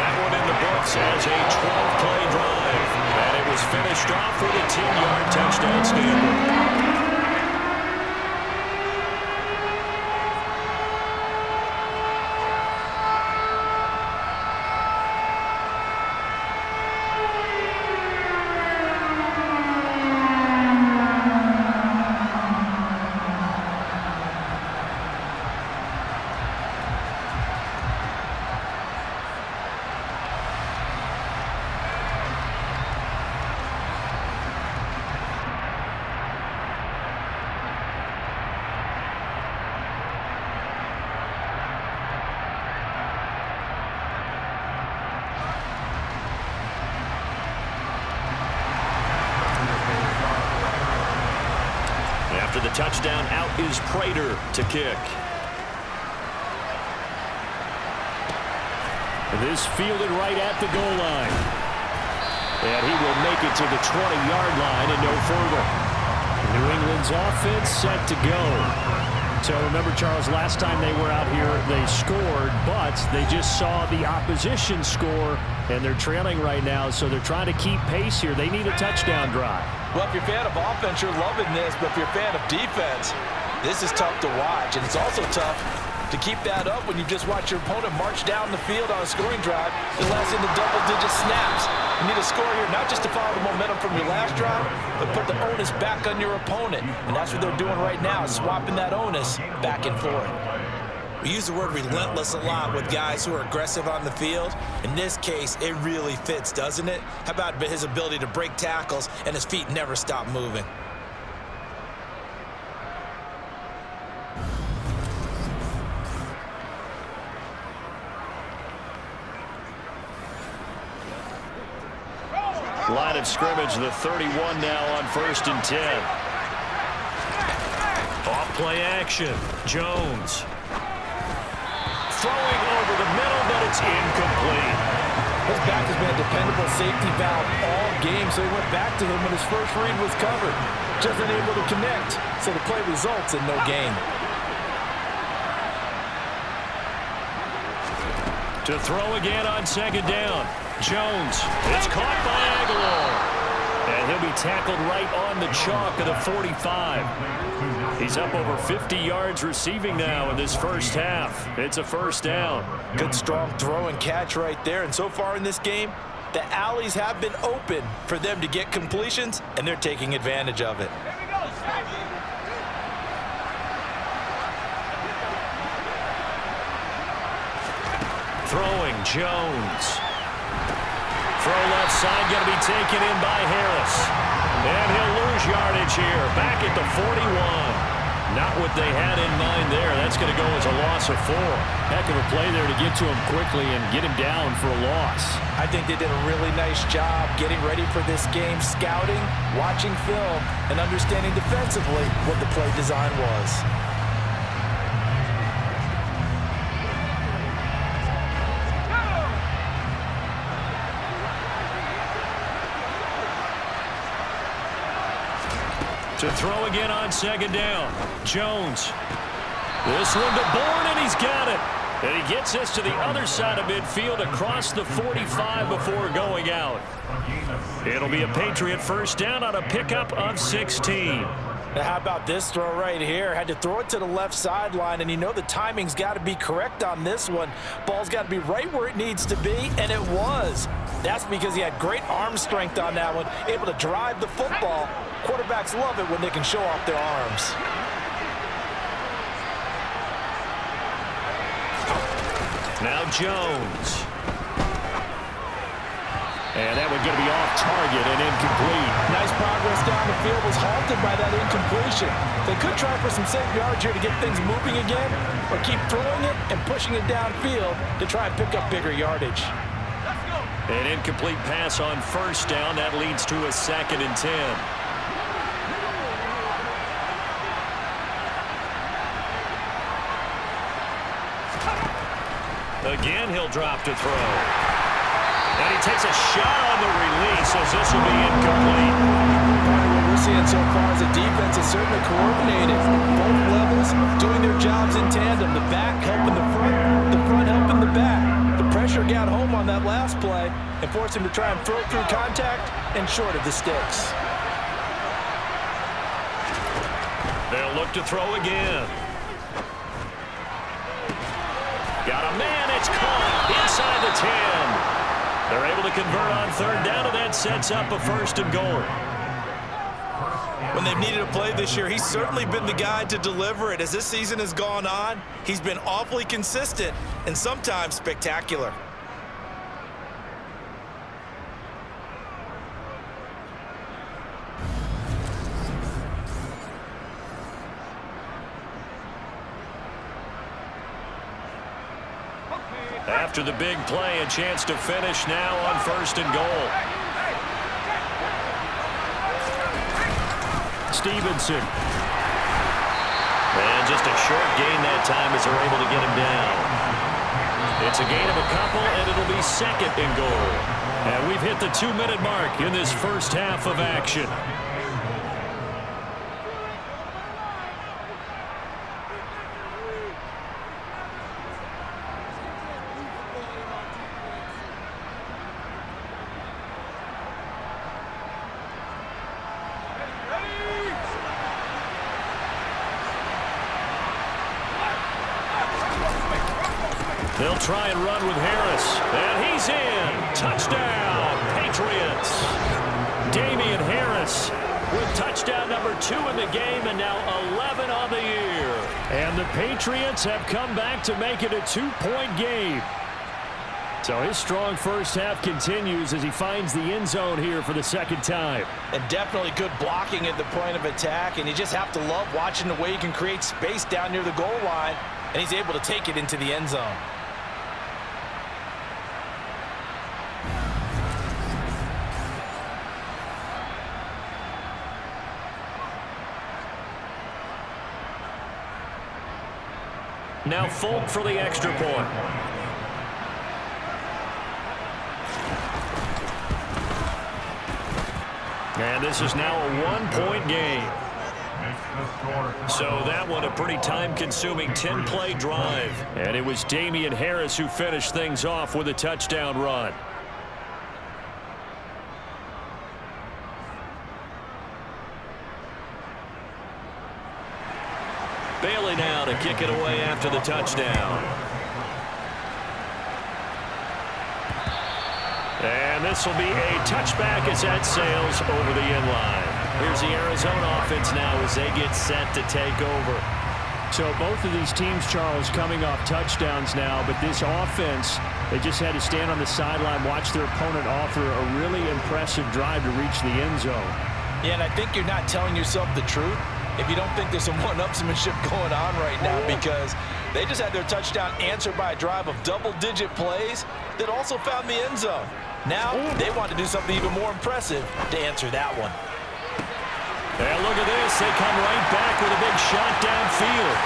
That one in the books as a 12-play drive. And it was finished off with a 10-yard touchdown scamper. After the touchdown, out is Prater to kick. This fielded right at the goal line. And he will make it to the 20-yard line and no further. New England's offense set to go. So remember, Charles, last time they were out here, they scored, but they just saw the opposition score, and they're trailing right now, so they're trying to keep pace here. They need a touchdown drive. Well, if you're a fan of offense, you're loving this, but if you're a fan of defense, this is tough to watch, and it's also tough to keep that up when you just watch your opponent march down the field on a scoring drive that lasts into double-digit snaps. You need a score here, not just to follow the momentum from your last drive, but put the onus back on your opponent, and that's what they're doing right now, swapping that onus back and forth. We use the word relentless a lot with guys who are aggressive on the field. In this case, it really fits, doesn't it? How about his ability to break tackles and his feet never stop moving? Line of scrimmage, the 31 now on 1st and 10. Off play action. Jones. Throwing over the middle, but it's incomplete. His back has been a dependable safety valve all game, so he went back to him when his first read was covered. Just unable to connect, so the play results in no gain. To throw again on 2nd down. Jones. It's caught by Aguilar. And he'll be tackled right on the chalk of the 45. He's up over 50 yards receiving now in this first half. It's a 1st down. Good strong throw and catch right there. And so far in this game, the alleys have been open for them to get completions, and they're taking advantage of it. Throwing Jones. Throw left side, going to be taken in by Harris. And he'll lose yardage here, back at the 41. Not what they had in mind there. That's going to go as a loss of 4. Heck of a play there to get to him quickly and get him down for a loss. I think they did a really nice job getting ready for this game, scouting, watching film, and understanding defensively what the play design was. To throw again on 2nd down. Jones. This one to Bourne, and he's got it. And he gets us to the other side of midfield across the 45 before going out. It'll be a Patriot 1st down on a pickup of 16. Now how about this throw right here? Had to throw it to the left sideline, and you know the timing's got to be correct on this one. Ball's got to be right where it needs to be, and it was. That's because he had great arm strength on that one, able to drive the football. Quarterbacks love it when they can show off their arms. Now Jones. And that one going to be off target and incomplete. Nice progress down the field, was halted by that incompletion. They could try for some safe yards here to get things moving again, or keep throwing it and pushing it downfield to try and pick up bigger yardage. An incomplete pass on 1st down. That leads to a 2nd and 10. Again, he'll drop to throw. And he takes a shot on the release as this will be incomplete. What we're seeing so far is the defense is certainly coordinated. Both levels doing their jobs in tandem. The back helping the front helping the back. The pressure got home on that last play and forced him to try and throw through contact and short of the sticks. They'll look to throw again. Got a man, it's caught inside the 10. They're able to convert on 3rd down, and that sets up a 1st and goal. When they've needed a play this year, he's certainly been the guy to deliver it. As this season has gone on, he's been awfully consistent and sometimes spectacular. After the big play, a chance to finish now on 1st and goal. Stevenson. And just a short gain that time as they're able to get him down. It's a gain of a couple, and it'll be 2nd and goal. And we've hit the 2-minute mark in this first half of action. They'll try and run with Harris. And he's in. Touchdown, Patriots. Damian Harris with touchdown number 2 in the game and now 11 on the year. And the Patriots have come back to make it a 2-point game. So his strong first half continues as he finds the end zone here for the second time. And definitely good blocking at the point of attack, and you just have to love watching the way he can create space down near the goal line, and he's able to take it into the end zone. Now Folk for the extra point. And this is now a 1-point game. So that one a pretty time-consuming 10-play drive. And it was Damian Harris who finished things off with a touchdown run. Bailey now to kick it away after the touchdown. And this will be a touchback as that sails over the end line. Here's the Arizona offense now as they get set to take over. So both of these teams, Charles, coming off touchdowns now, but this offense, they just had to stand on the sideline, watch their opponent offer a really impressive drive to reach the end zone. Yeah, and I think you're not telling yourself the truth if you don't think there's some one-upsmanship going on right now, because they just had their touchdown answered by a drive of double-digit plays that also found the end zone. Now they want to do something even more impressive to answer that one. And look at this. They come right back with a big shot downfield.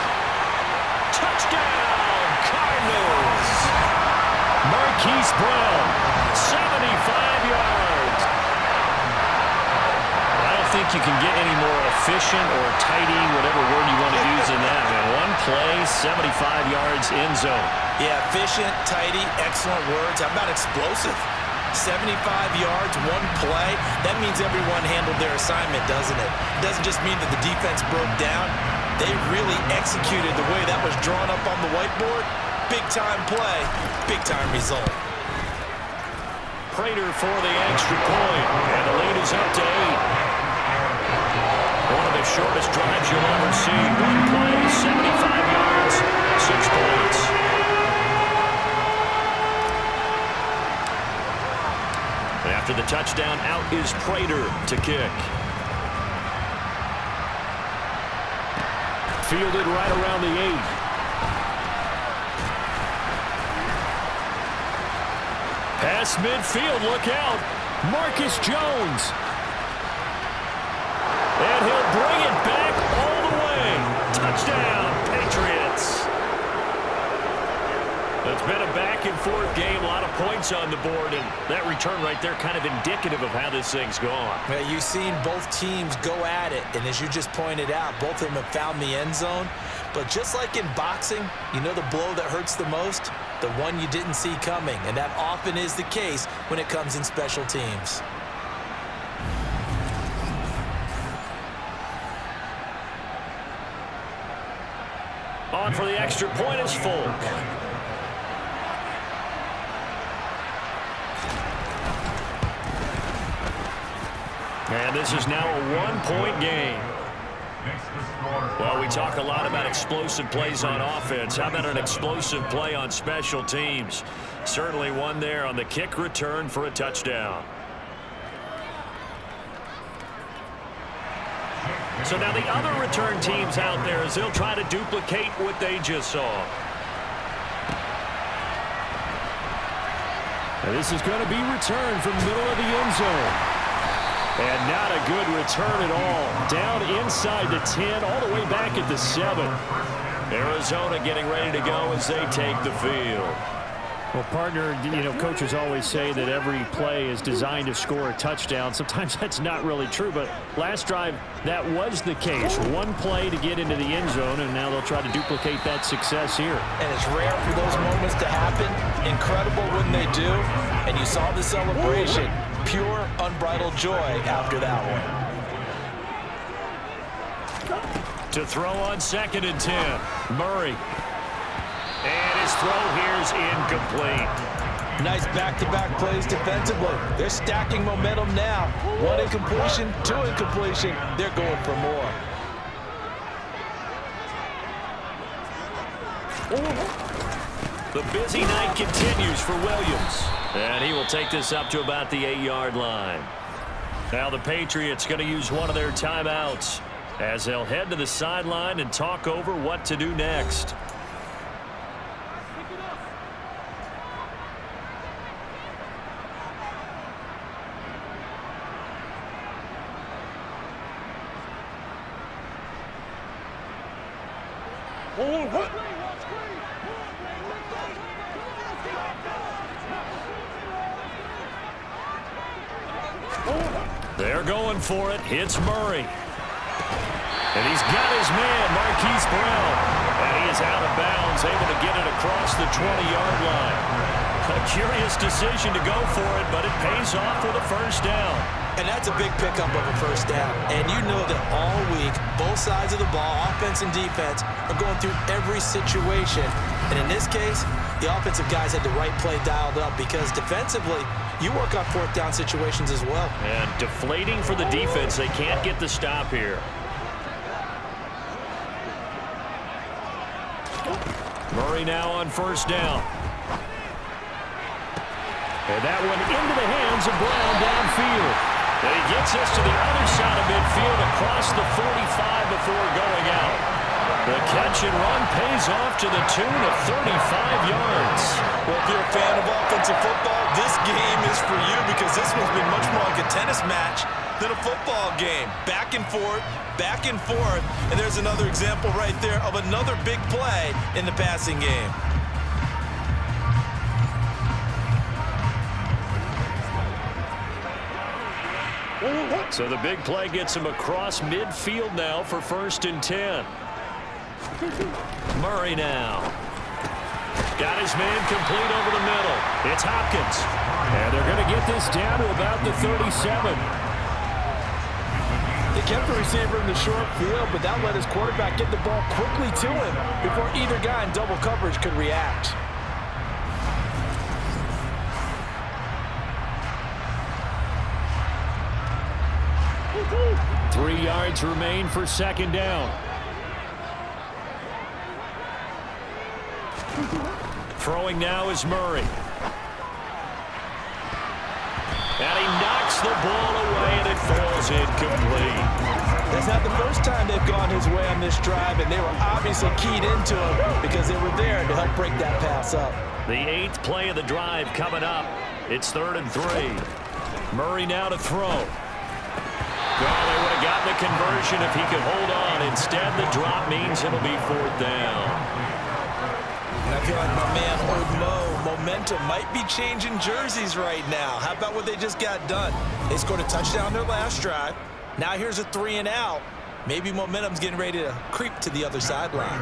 Touchdown, Cardinals. Marquise Brown, 75 yards. I don't think you can get any more efficient or tidy, whatever word you want to use in that, man. One play, 75 yards, end zone. Yeah, efficient, tidy, excellent words. How about explosive? 75 yards, one play. That means everyone handled their assignment, doesn't it? It doesn't just mean that the defense broke down. They really executed the way that was drawn up on the whiteboard. Big-time play, big-time result. Prater for the extra point, and the lead is up to 8. One of the shortest drives you'll ever see. One play, 75 yards, 6 points. After the touchdown, out is Prater to kick. Fielded right around the 8. Pass midfield, look out. Marcus Jones. And he'll bring it back all the way. Touchdown, Patriots. It's been a back-and-forth game, a lot of points on the board, and that return right there kind of indicative of how this thing's gone. Well, you've seen both teams go at it, and as you just pointed out, both of them have found the end zone. But just like in boxing, you know the blow that hurts the most? The one you didn't see coming, and that often is the case when it comes in special teams. On for the extra point is Folk. And this is now a 1-point game. Well, we talk a lot about explosive plays on offense. How about an explosive play on special teams? Certainly one there on the kick return for a touchdown. So now the other return teams out there as they'll try to duplicate what they just saw. And this is going to be returned from the middle of the end zone. And not a good return at all. Down inside the 10, all the way back at the 7. Arizona getting ready to go as they take the field. Well, partner, you know, coaches always say that every play is designed to score a touchdown. Sometimes that's not really true, but last drive, that was the case. One play to get into the end zone, and now they'll try to duplicate that success here. And it's rare for those moments to happen. Incredible when they do. And you saw the celebration. Pure, unbridled joy after that one. To throw on 2nd and 10, Murray. And his his throw here's incomplete. Nice back-to-back plays defensively. They're stacking momentum now. 1 incompletion, 2 incompletion. They're going for more. The busy night continues for Williams. And he will take this up to about the 8-yard line. Now the Patriots going to use one of their timeouts as they'll head to the sideline and talk over what to do next. They're going for it. It's Murray. And he's got his man, Marquise Brown. And he is out of bounds, able to get it across the 20-yard line. A curious decision to go for it, but it pays off with a first down. And that's a big pickup of a first down. And you know that all week, both sides of the ball, offense and defense, are going through every situation. And in this case, the offensive guys had the right play dialed up because defensively, you work on fourth down situations as well. And deflating for the defense. They can't get the stop here. Murray now on first down. And that one into the hands of Brown downfield. And he gets us to the other side of midfield across the 45 before going out. The catch and run pays off to the tune of 35 yards. Well, if you're a fan of offensive football, this game is for you because this one's been much more like a tennis match than a football game. Back and forth, and there's another example right there of another big play in the passing game. So the big play gets him across midfield now for 1st and 10. Murray now. Got his man complete over the middle. It's Hopkins. And they're going to get this down to about the 37. They kept the receiver in the short field, but that let his quarterback get the ball quickly to him before either guy in double coverage could react. Three yards remain for second down. Throwing now is Murray. And he knocks the ball away, and it falls incomplete. That's not the first time they've gone his way on this drive, and they were obviously keyed into him because they were there to help break that pass up. The 8th play of the drive coming up. It's 3rd and 3. Murray now to throw. Well, they would have gotten the conversion if he could hold on. Instead, the drop means it'll be 4th down. And I feel like my man Odmo, momentum might be changing jerseys right now. How about what they just got done? They scored a touchdown their last drive. Now here's a 3 and out. Maybe momentum's getting ready to creep to the other sideline.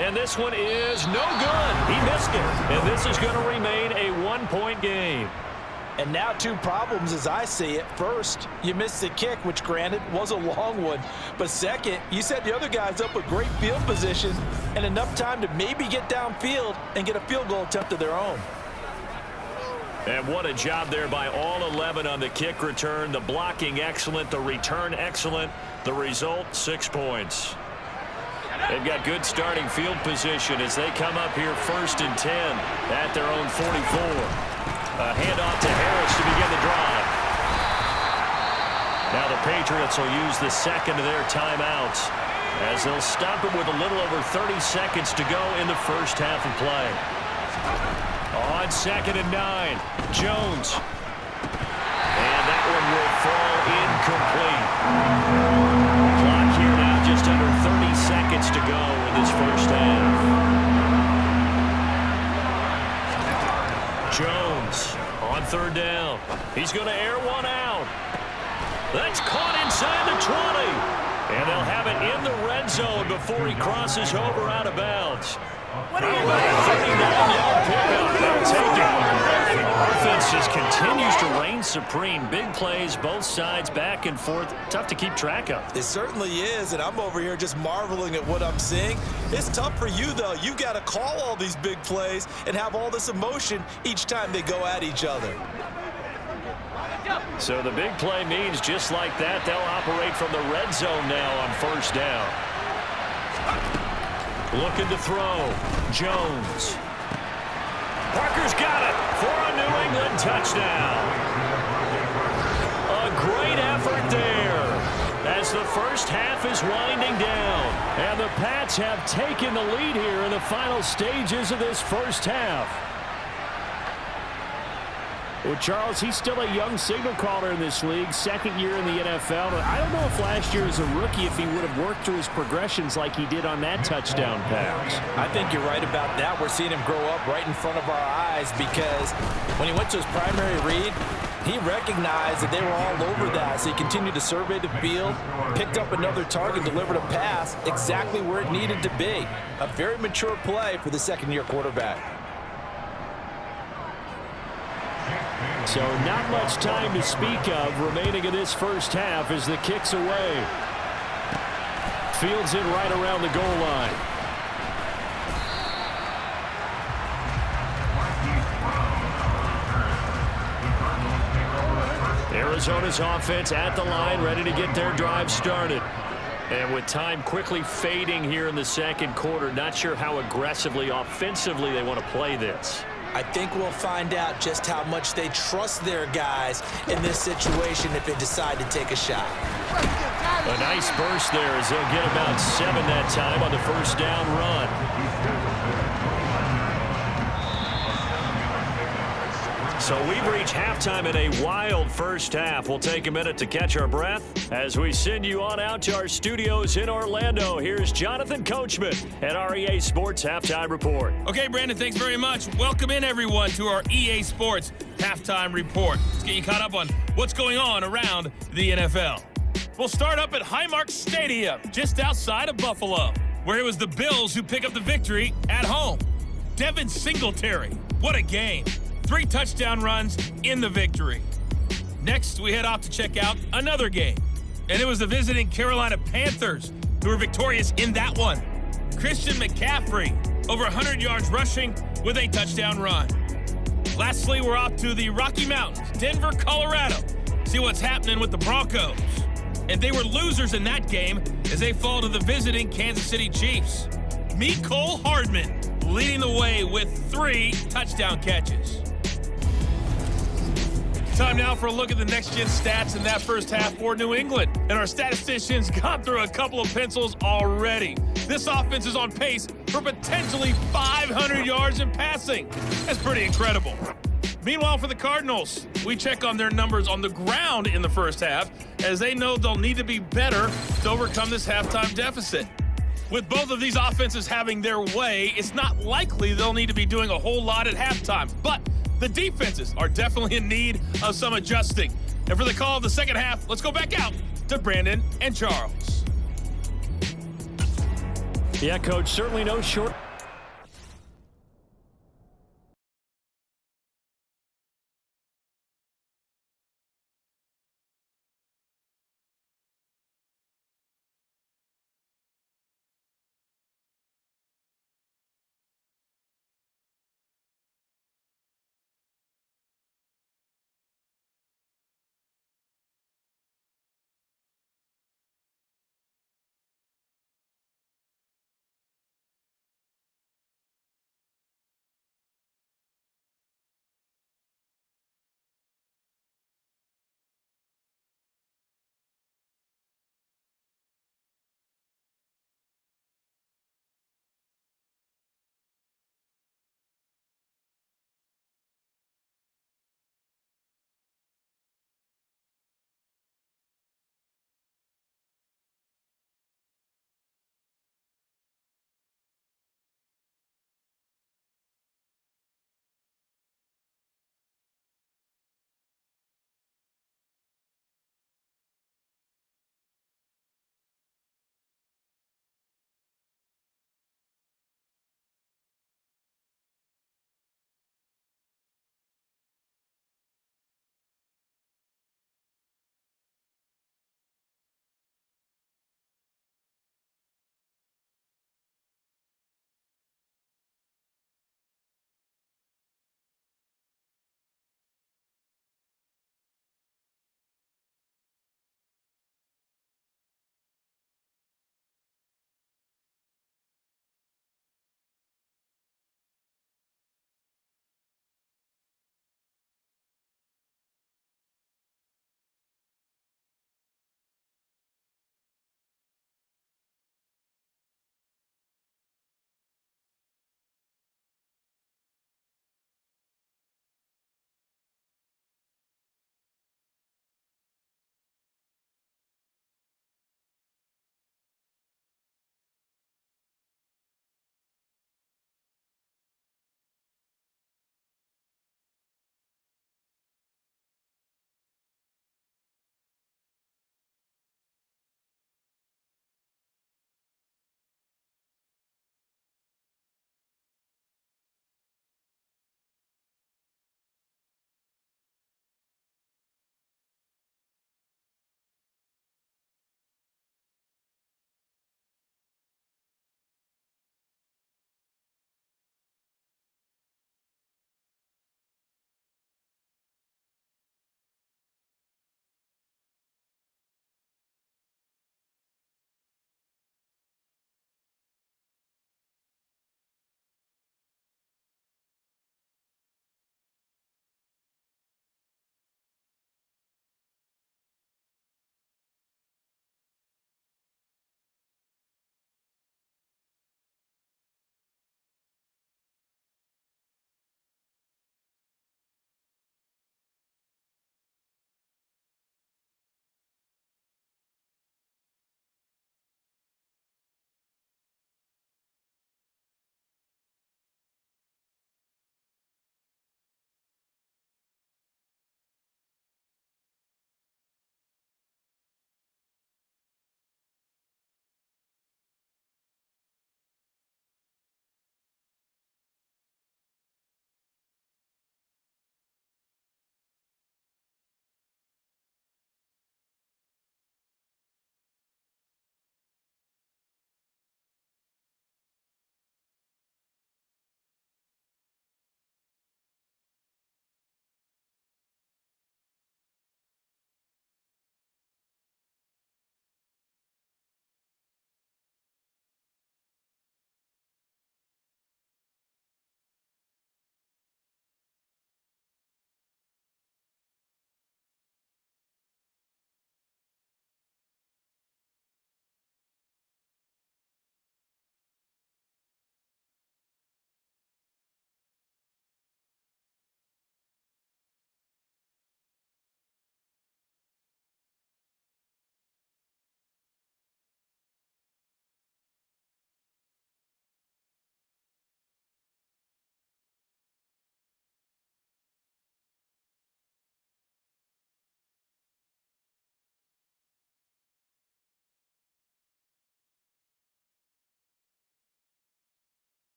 And this one is no good. He missed it. And this is going to remain a 1-point game. And now 2 problems as I see it. First, you missed the kick, which granted was a long one. But second, you set the other guys up with great field position and enough time to maybe get downfield and get a field goal attempt of their own. And what a job there by all 11 on the kick return. The blocking excellent, the return excellent. The result, 6 points. They've got good starting field position as they come up here 1st and 10 at their own 44. A handoff to Harris to begin the drive. Now the Patriots will use the second of their timeouts as they'll stop it with a little over 30 seconds to go in the first half of play. On 2nd and 9, Jones. And that one will fall incomplete. Clock here now just under 30 seconds to go in this first half. Jones on 3rd down. He's going to air one out. That's caught inside the 20. And they'll have it in the red zone before he crosses over out of bounds. 39-yard pickup. They'll take it. Offense just continues to reign supreme. Big plays, both sides, back and forth. Tough to keep track of. It certainly is, and I'm over here just marveling at what I'm seeing. It's tough for you, though. You've got to call all these big plays and have all this emotion each time they go at each other. So the big play means just like that, they'll operate from the red zone now on first down. Looking to throw. Jones. Parker's got it for a New England touchdown. A great effort there as the first half is winding down. And the Pats have taken the lead here in the final stages of this first half. Well, Charles, he's still a young signal caller in this league, second year in the NFL. I don't know if last year as a rookie if he would have worked through his progressions like he did on that touchdown pass. I think you're right about that. We're seeing him grow up right in front of our eyes because when he went to his primary read, he recognized that they were all over that. So he continued to survey the field, picked up another target, delivered a pass exactly where it needed to be. A very mature play for the second-year quarterback. So not much time to speak of remaining in this first half as the kick's away. Fields it right around the goal line. Arizona's offense at the line, ready to get their drive started. And with time quickly fading here in the second quarter, not sure how aggressively, offensively they want to play this. I think we'll find out just how much they trust their guys in this situation if they decide to take a shot. A nice burst there as they'll get about 7 that time on the first down run. So we've reached halftime in a wild first half. We'll take a minute to catch our breath as we send you on out to our studios in Orlando. Here's Jonathan Coachman at our EA Sports Halftime Report. Okay, Brandon, thanks very much. Welcome in, everyone, to our EA Sports Halftime Report. Let's get you caught up on what's going on around the NFL. We'll start up at Highmark Stadium, just outside of Buffalo, where it was the Bills who pick up the victory at home. Devin Singletary, what a game. 3 touchdown runs in the victory. Next, we head off to check out another game. And it was the visiting Carolina Panthers who were victorious in that one. Christian McCaffrey, over 100 yards rushing with a touchdown run. Lastly, we're off to the Rocky Mountains, Denver, Colorado. See what's happening with the Broncos. And they were losers in that game as they fall to the visiting Kansas City Chiefs. Mecole Hardman leading the way with 3 touchdown catches. Time now for a look at the next-gen stats in that first half for New England. And our statisticians got through a couple of pencils already. This offense is on pace for potentially 500 yards in passing. That's pretty incredible. Meanwhile, for the Cardinals, we check on their numbers on the ground in the first half, as they know they'll need to be better to overcome this halftime deficit. With both of these offenses having their way, it's not likely they'll need to be doing a whole lot at halftime. But the defenses are definitely in need of some adjusting. And for the call of the second half, let's go back out to Brandon and Charles. Yeah, Coach, certainly no short.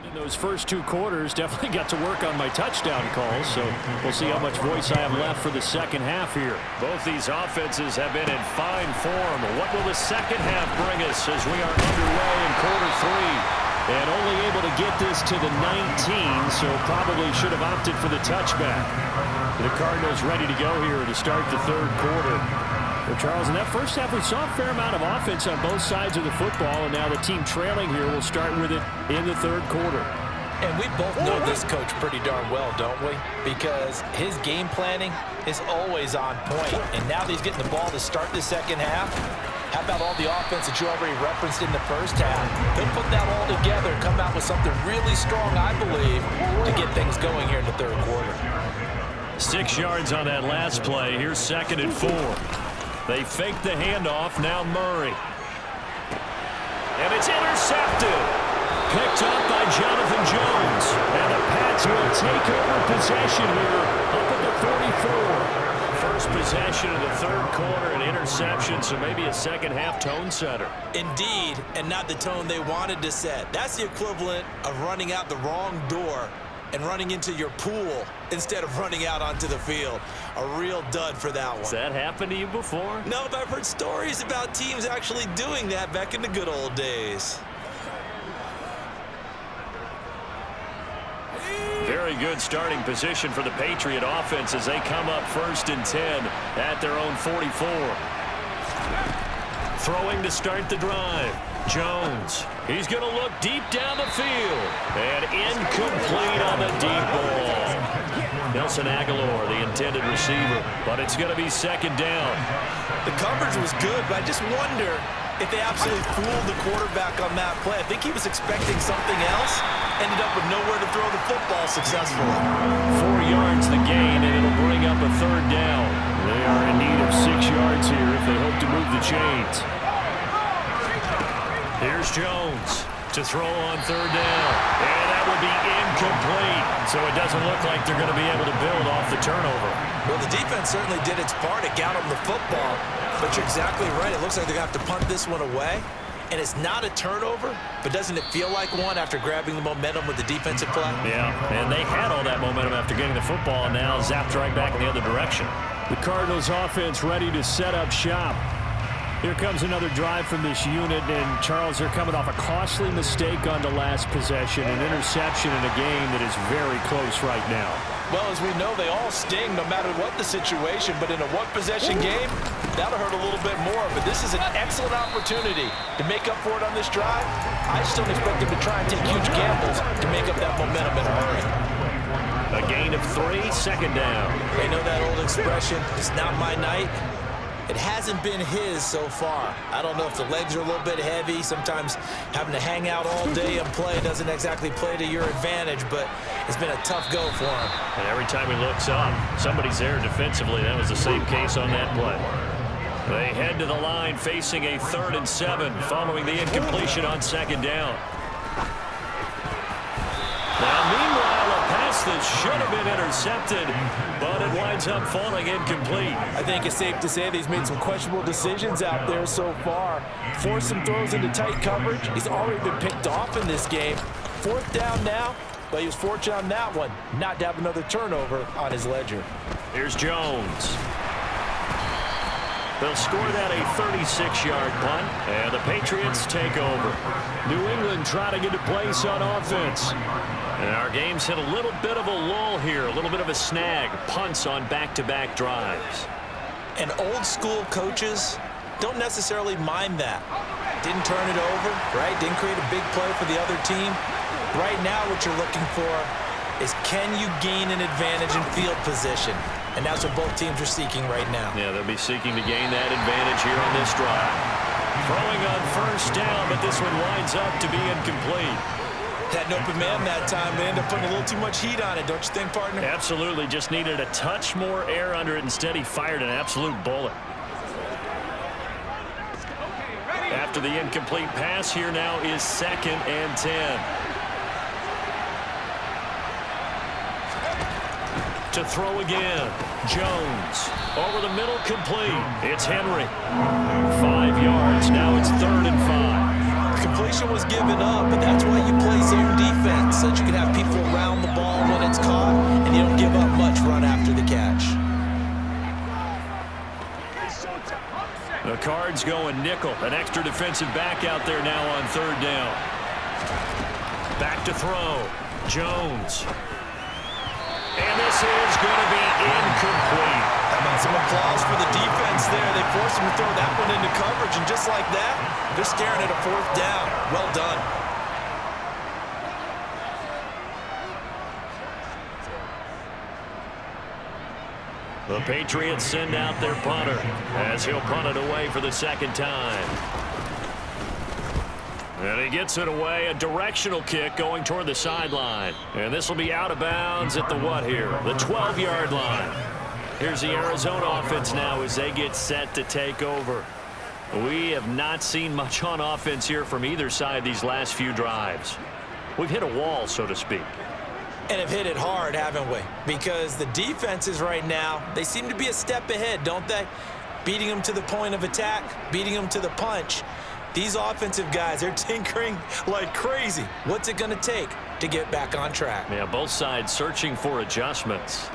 In those first 2 quarters, definitely got to work on my touchdown calls, so we'll see how much voice I have left for the second half here. Both these offenses have been in fine form. What will the second half bring us as we are underway in quarter 3? And only able to get this to the 19, so probably should have opted for the touchback. The Cardinals ready to go here to start the third quarter. Well, Charles, in that first half, we saw a fair amount of offense on both sides of the football, and now the team trailing here will start with it in the third quarter. And we both know this coach pretty darn well, don't we? Because his game planning is always on point. And now that he's getting the ball to start the second half, how about all the offense that you already referenced in the first half? He'll put that all together and come out with something really strong, I believe, to get things going here in the third quarter. 6 yards on that last play. Here's 2nd and 4. They fake the handoff. Now Murray. And it's intercepted. Picked up by Jonathan Jones. And the Pats will take over possession here up at the 44. First possession of the third quarter, an interception, so maybe a second half tone setter. Indeed, and not the tone they wanted to set. That's the equivalent of running out the wrong door and running into your pool instead of running out onto the field. A real dud for that one. Has that happened to you before? No, but I've heard stories about teams actually doing that back in the good old days. Very good starting position for the Patriot offense as they come up 1st and 10 at their own 44. Throwing to start the drive. Jones. He's going to look deep down the field. And incomplete on the deep ball. Nelson Aguilar, the intended receiver. But it's going to be 2nd down. The coverage was good, but I just wonder if they absolutely fooled the quarterback on that play. I think he was expecting something else. Ended up with nowhere to throw the football successfully. 4 yards the gain, and it'll bring up a 3rd down. They are in need of 6 yards here if they hope to move the chains. Here's Jones to throw on 3rd down. And that will be incomplete. So it doesn't look like they're going to be able to build off the turnover. Well, the defense certainly did its part. It got them the football. But you're exactly right. It looks like they're going to have to punt this one away. And it's not a turnover, but doesn't it feel like one after grabbing the momentum with the defensive play? Yeah, and they had all that momentum after getting the football, and now zapped right back in the other direction. The Cardinals offense ready to set up shop. Here comes another drive from this unit, and Charles, they're coming off a costly mistake on the last possession, an interception in a game that is very close right now. Well, as we know, they all sting no matter what the situation, but in a one-possession game, that'll hurt a little bit more. But this is an excellent opportunity to make up for it on this drive. I just don't expect them to try and take huge gambles to make up that momentum in a hurry. A gain of 3, 2nd down. They know that old expression, it's not my night. It hasn't been his so far. I don't know if the legs are a little bit heavy. Sometimes having to hang out all day and play doesn't exactly play to your advantage, but it's been a tough go for him. And every time he looks up, somebody's there defensively. That was the same case on that play. They head to the line facing a 3rd and 7 following the incompletion on 2nd down. Now, meanwhile, a pass that should have been intercepted, but it winds up falling incomplete. I think it's safe to say that he's made some questionable decisions out there so far. Forced some throws into tight coverage. He's already been picked off in this game. 4th down now, but he was fortunate on that one not to have another turnover on his ledger. Here's Jones. They'll score that a 36-yard punt, and the Patriots take over. New England trying to get a place on offense. And our game's hit a little bit of a lull here, a little bit of a snag. Punts on back-to-back drives. And old-school coaches don't necessarily mind that. Didn't turn it over, right? Didn't create a big play for the other team. Right now what you're looking for is can you gain an advantage in field position? And that's what both teams are seeking right now. Yeah, they'll be seeking to gain that advantage here on this drive. Throwing on 1st down, but this one winds up to be incomplete. Had an open man that time. They ended up putting a little too much heat on it, don't you think, partner? Absolutely. Just needed a touch more air under it. Instead, he fired an absolute bullet. After the incomplete pass, here now is 2nd and 10. To throw again. Jones. Over the middle, complete. It's Henry. 5 yards. Now it's 3rd and 5. completion was given up, but that's why you play zone defense, so that you can have people around the ball when it's caught, and you don't give up much run after the catch. The Cards going nickel. An extra defensive back out there now on third down. Back to throw. Jones. And this is going to be incomplete. How about some applause for the defense there? They forced him to throw that one into coverage, and just like that, they're staring at a fourth down. Well done. The Patriots send out their punter as he'll punt it away for the second time. And he gets it away, a directional kick going toward the sideline. And this will be out of bounds at the what here? The 12-yard line. Here's the Arizona offense now as they get set to take over. We have not seen much on offense here from either side these last few drives. We've hit a wall, so to speak. And have hit it hard, haven't we? Because the defenses right now, they seem to be a step ahead, don't they? Beating them to the point of attack, beating them to the punch. These offensive guys, they're tinkering like crazy. What's it going to take to get back on track? Yeah, both sides searching for adjustments.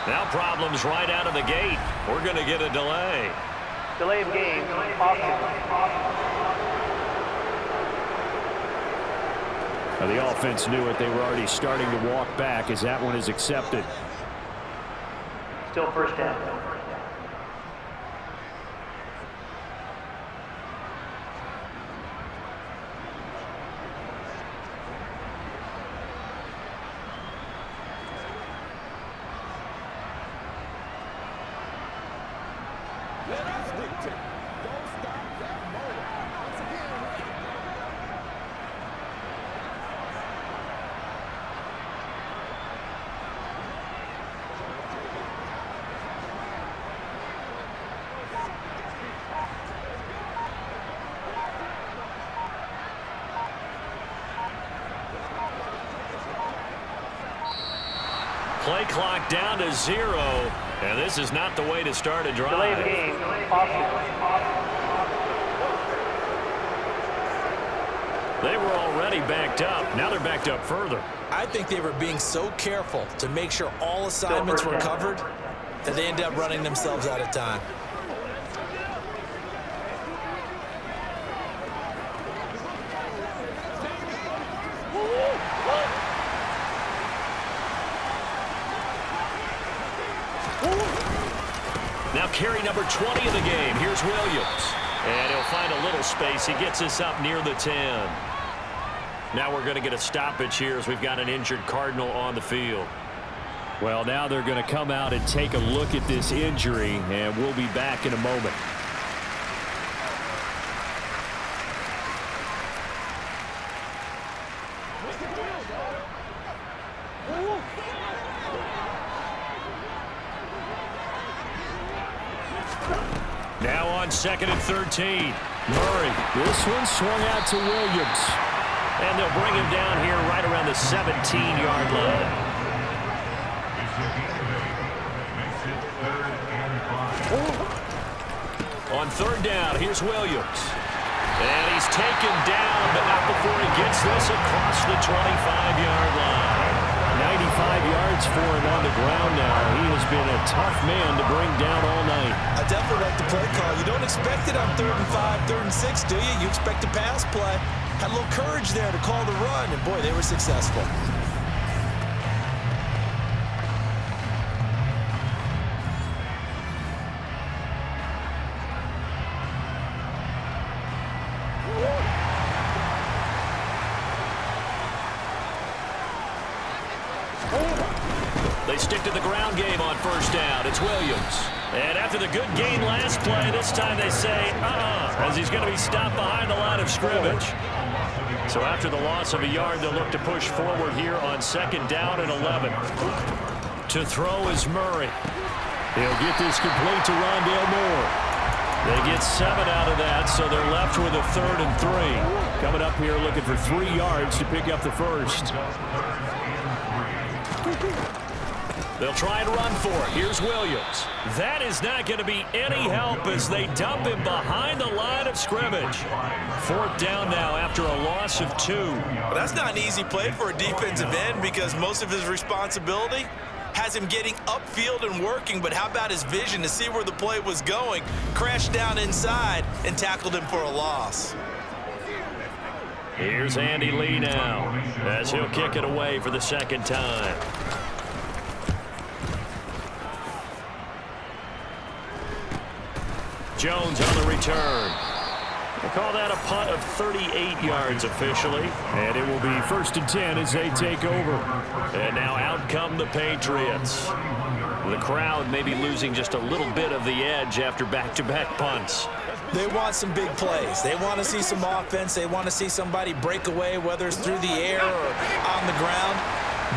Now problems right out of the gate. We're going to get a delay. Delay of game. Now the offense knew it. They were already starting to walk back as that one is accepted. Still first down. Play clock down to 0, and this is not the way to start a drive. Delay of game. They were already backed up. Now they're backed up further. I think they were being so careful to make sure all assignments were covered that they ended up running themselves out of time. Now carry number 20 of the game. Here's Williams. And he'll find a little space. He gets us up near the 10. Now we're going to get a stoppage here as we've got an injured Cardinal on the field. Well, now they're going to come out and take a look at this injury, and we'll be back in a moment. Now on 2nd and 13. Murray, this one swung out to Williams. And they'll bring him down here right around the 17-yard line. On 3rd down, here's Williams. And he's taken down, but not before he gets this across the 25-yard line. 95 yards for him on the ground now. He has been a tough man to bring down all night. I definitely like the play call. You don't expect it on 3rd and 5, 3rd and 6, do you? You expect a pass play. Had a little courage there to call the run, and boy, they were successful. They stick to the ground game on 1st down. It's Williams. And after the good gain last play, this time they say, as he's going to be stopped behind the line of scrimmage. So after the loss of a yard, they'll look to push forward here on 2nd down and 11. To throw is Murray. He'll get this complete to Rondale Moore. They get 7 out of that, so they're left with a 3rd and 3. Coming up here looking for 3 yards to pick up the first. They'll try and run for it. Here's Williams. That is not going to be any help as they dump him behind the line of scrimmage. 4th down now after a loss of 2. Well, that's not an easy play for a defensive end because most of his responsibility has him getting upfield and working, but how about his vision to see where the play was going, crashed down inside, and tackled him for a loss. Here's Andy Lee now as he'll kick it away for the 2nd time. Jones on the return. They call that a punt of 38 yards officially. And it will be 1st and 10 as they take over. And now out come the Patriots. The crowd may be losing just a little bit of the edge after back-to-back punts. They want some big plays. They want to see some offense. They want to see somebody break away, whether it's through the air or on the ground.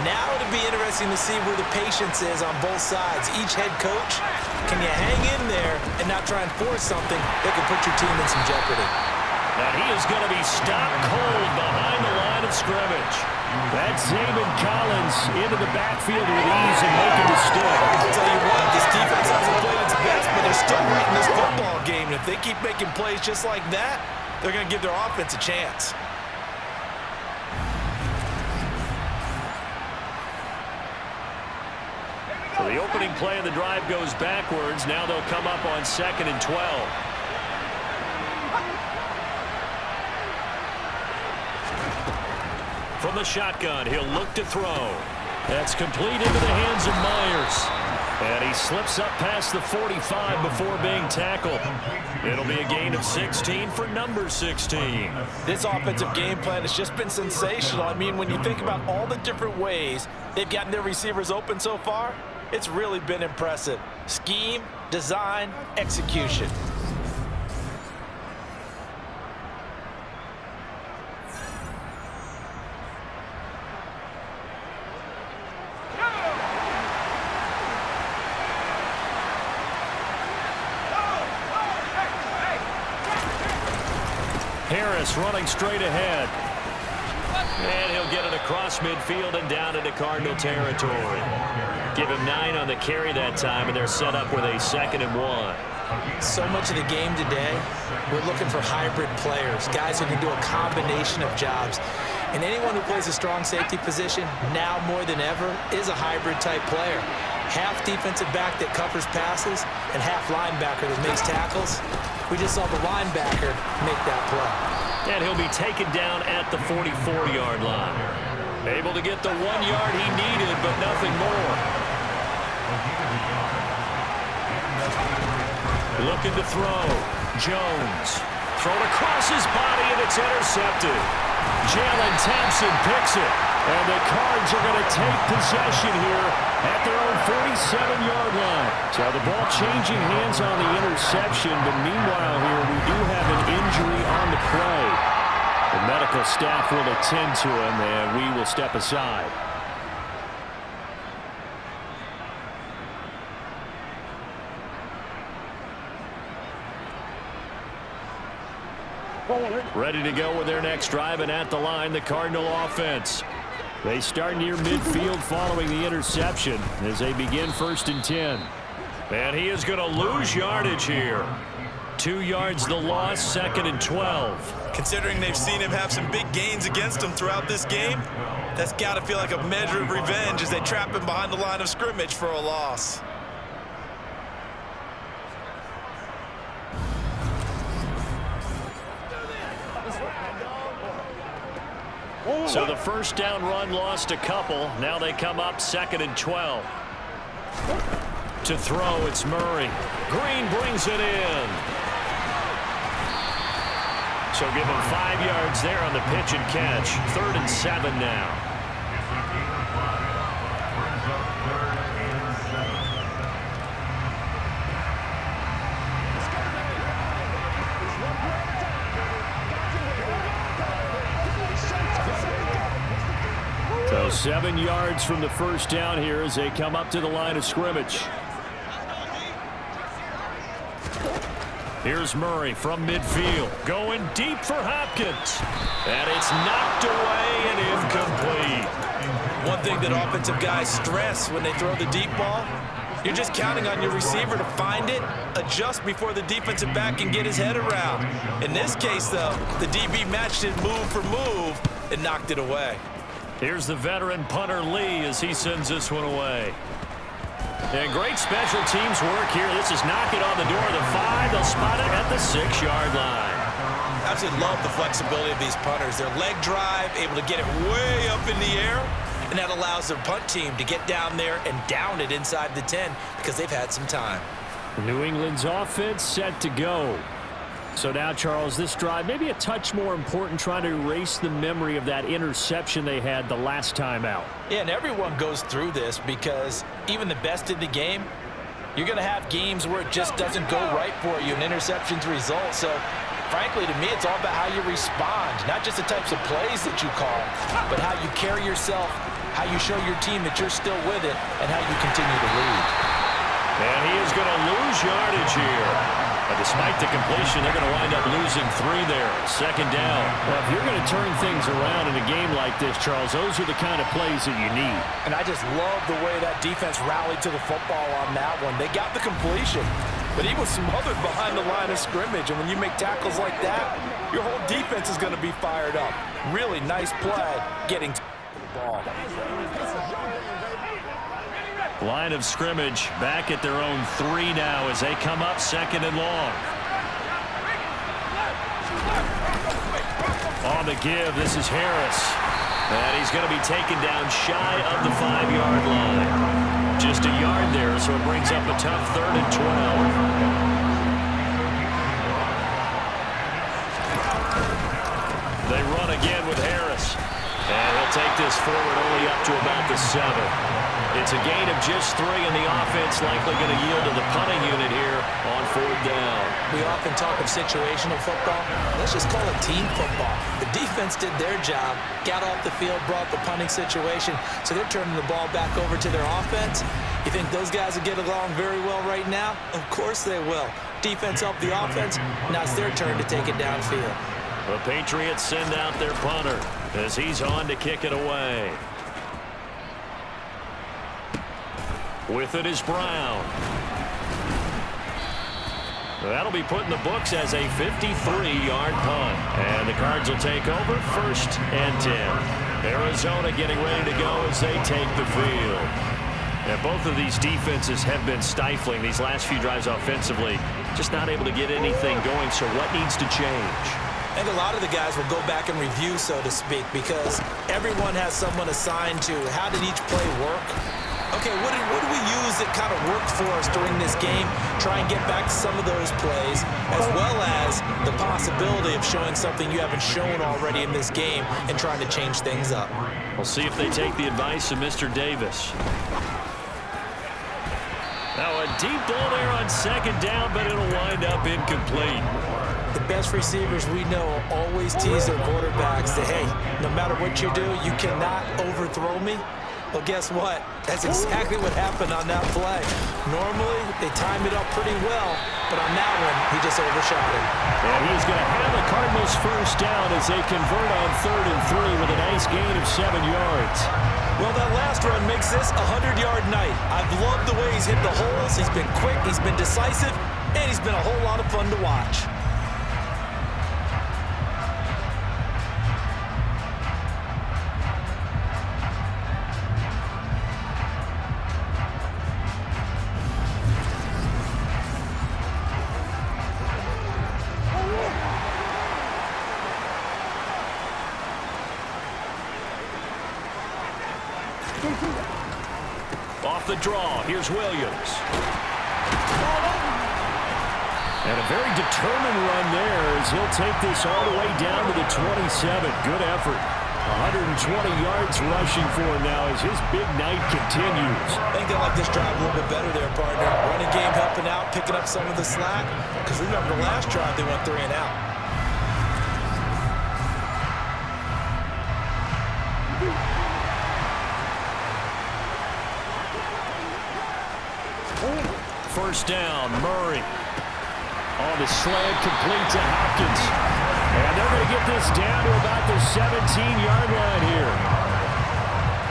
Now it'll be interesting to see where the patience is on both sides. Each head coach, can you hang in there and not try and force something that could put your team in some jeopardy? And he is going to be stopped cold behind the line of scrimmage. That's Zayvon Collins into the backfield with ease and making the stick. I'll tell you what, this defense hasn't played its best, but they're still right in this football game. And if they keep making plays just like that, they're going to give their offense a chance. So the opening play of the drive goes backwards. Now they'll come up on 2nd and 12. From the shotgun, he'll look to throw. That's complete into the hands of Myers. And he slips up past the 45 before being tackled. It'll be a gain of 16 for number 16. This offensive game plan has just been sensational. I mean, when you think about all the different ways they've gotten their receivers open so far, it's really been impressive. Scheme, design, execution. Harris running straight ahead. And he'll get it across midfield and down into Cardinal territory. Give him 9 on the carry that time, and they're set up with a 2nd and 1. So much of the game today, we're looking for hybrid players, guys who can do a combination of jobs. And anyone who plays a strong safety position, now more than ever, is a hybrid type player. Half defensive back that covers passes and half linebacker that makes tackles. We just saw the linebacker make that play. And he'll be taken down at the 44-yard line. Able to get the 1 yard he needed, but nothing more. Looking to throw. Jones. Thrown across his body, and it's intercepted. Jalen Thompson picks it. And the Cards are going to take possession here at their own 47-yard line. So the ball changing hands on the interception, but meanwhile here we do have an injury on the play. The medical staff will attend to him, and we will step aside. Ready to go with their next drive, and at the line, the Cardinal offense. They start near midfield following the interception as they begin 1st and 10. And he is going to lose yardage here. 2 yards the loss, 2nd and 12. Considering they've seen him have some big gains against him throughout this game, that's got to feel like a measure of revenge as they trap him behind the line of scrimmage for a loss. So the 1st down run lost a couple. Now they come up 2nd and 12. To throw, it's Murray. Green brings it in. So give him 5 yards there on the pitch and catch. 3rd and 7 now. So 7 yards from the 1st down here as they come up to the line of scrimmage. Here's Murray from midfield, going deep for Hopkins. And it's knocked away and incomplete. One thing that offensive guys stress when they throw the deep ball, you're just counting on your receiver to find it, adjust before the defensive back can get his head around. In this case, though, the DB matched it move for move and knocked it away. Here's the veteran punter Lee as he sends this one away. And great special teams work here. This is knock it on the door of the 5. They'll spot it at the 6-yard line. I absolutely love the flexibility of these punters. Their leg drive, able to get it way up in the air, and that allows their punt team to get down there and down it inside the 10 because they've had some time. New England's offense set to go. So now, Charles, this drive maybe a touch more important, trying to erase the memory of that interception they had the last time out. Yeah, and everyone goes through this because even the best in the game, you're going to have games where it just doesn't go right for you, and interceptions result. So, frankly, to me, it's all about how you respond, not just the types of plays that you call, but how you carry yourself, how you show your team that you're still with it, and how you continue to lead. And he is going to lose yardage here. But despite the completion, they're going to wind up losing 3 there. Second down. Well, if you're going to turn things around in a game like this, Charles, those are the kind of plays that you need. And I just love the way that defense rallied to the football on that one. They got the completion, but he was smothered behind the line of scrimmage. And when you make tackles like that, your whole defense is going to be fired up. Really nice play getting to the ball. Line of scrimmage back at their own 3 now as they come up 2nd and long. On the give, this is Harris. And he's going to be taken down shy of the 5-yard line. Just a yard there, so it brings up a tough 3rd and 12. They run again with Harris. And he'll take this forward only up to about the 7. It's a gain of just 3, and the offense likely going to yield to the punting unit here on 4th down. We often talk of situational football. Let's just call it team football. The defense did their job, got off the field, brought the punting situation, so they're turning the ball back over to their offense. You think those guys will get along very well right now? Of course they will. Defense helped the offense. Now it's their turn to take it downfield. The Patriots send out their punter as he's on to kick it away. With it is Brown. That'll be put in the books as a 53-yard punt. And the Cards will take over 1st and 10. Arizona getting ready to go as they take the field. And both of these defenses have been stifling these last few drives offensively. Just not able to get anything going, so what needs to change? I think a lot of the guys will go back and review, so to speak, because everyone has someone assigned to how did each play work. Okay, what do we use that kind of worked for us during this game? Try and get back to some of those plays, as well as the possibility of showing something you haven't shown already in this game and trying to change things up. We'll see if they take the advice of Mr. Davis. Now a deep ball there on 2nd down, but it'll wind up incomplete. The best receivers we know always tease their quarterbacks that, hey, no matter what you do, you cannot overthrow me. Well, guess what? That's exactly what happened on that play. Normally, they time it up pretty well, but on that one, he just overshot it. And he's going to have the Cardinals 1st down as they convert on 3rd and 3 with a nice gain of 7 yards. Well, that last run makes this a 100-yard night. I've loved the way he's hit the holes. He's been quick, he's been decisive, and he's been a whole lot of fun to watch. Off the draw, here's Williams. And a very determined run there as he'll take this all the way down to the 27. Good effort. 120 yards rushing for him now as his big night continues. I think they like this drive a little bit better there, partner. Running game helping out, picking up some of the slack. Because remember the last drive, they went 3 and out. First down, Murray. On the slant, complete to Hopkins. And they're going to get this down to about the 17-yard line here.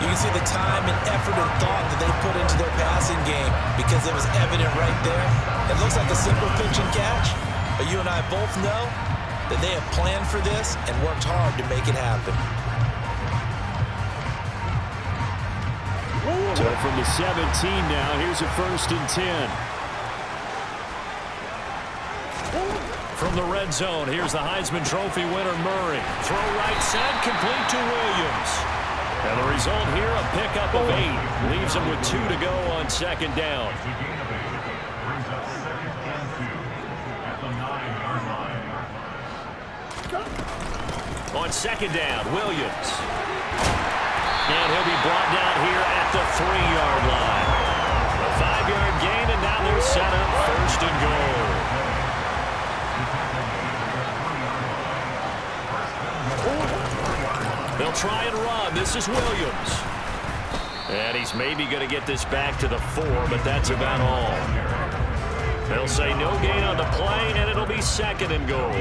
You can see the time and effort and thought that they put into their passing game because it was evident right there. It looks like a simple pitch and catch, but you and I both know that they have planned for this and worked hard to make it happen. So from the 17 now, here's a 1st and 10. From the red zone, here's the Heisman Trophy winner, Murray. Throw right side, complete to Williams. And the result here, a pickup of 8. Leaves him with 2 to go on 2nd down. On 2nd down, Williams. And he'll be brought down here at the 3-yard line. A 5-yard gain, and now they're set up 1st and goal. They'll try and run. This is Williams. And he's maybe going to get this back to the 4, but that's about all. They'll say no gain on the play, and it'll be 2nd and goal.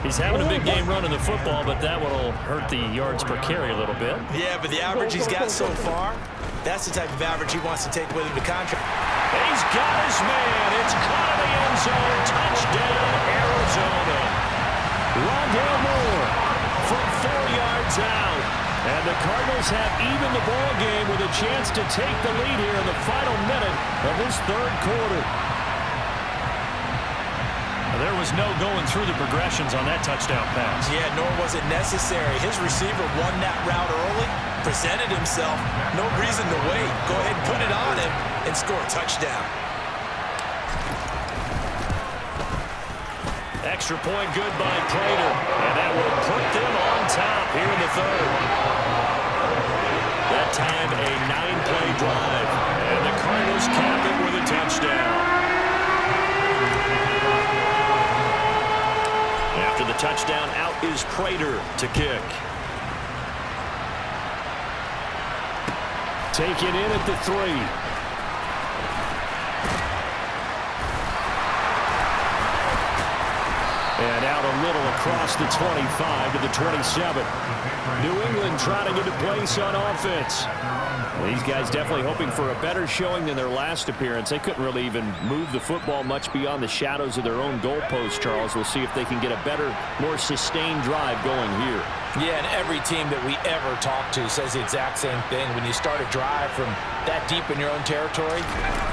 He's having a big game running the football, but that will hurt the yards per carry a little bit. Yeah, but the average he's got so far, that's the type of average he wants to take with him to contract. He's got his man. It's caught in the end zone. Touchdown, Arizona. Rondale Moore from 4 yards out. And the Cardinals have evened the ball game with a chance to take the lead here in the final minute of this 3rd quarter. There was no going through the progressions on that touchdown pass. Yeah, nor was it necessary. His receiver won that route early, presented himself. No reason to wait. Go ahead and put it on him and score a touchdown. Extra point good by Prater. And that will put them on top here in the 3rd. That time a 9-play drive. And the Cardinals cap it with a touchdown. After the touchdown, out is Prater to kick. Taken in at the 3. And out a little across the 25 to the 27. New England trying to get a place on offense. These guys definitely hoping for a better showing than their last appearance. They couldn't really even move the football much beyond the shadows of their own goalpost, Charles. We'll see if they can get a better, more sustained drive going here. Yeah, and every team that we ever talk to says the exact same thing. When you start a drive from that deep in your own territory,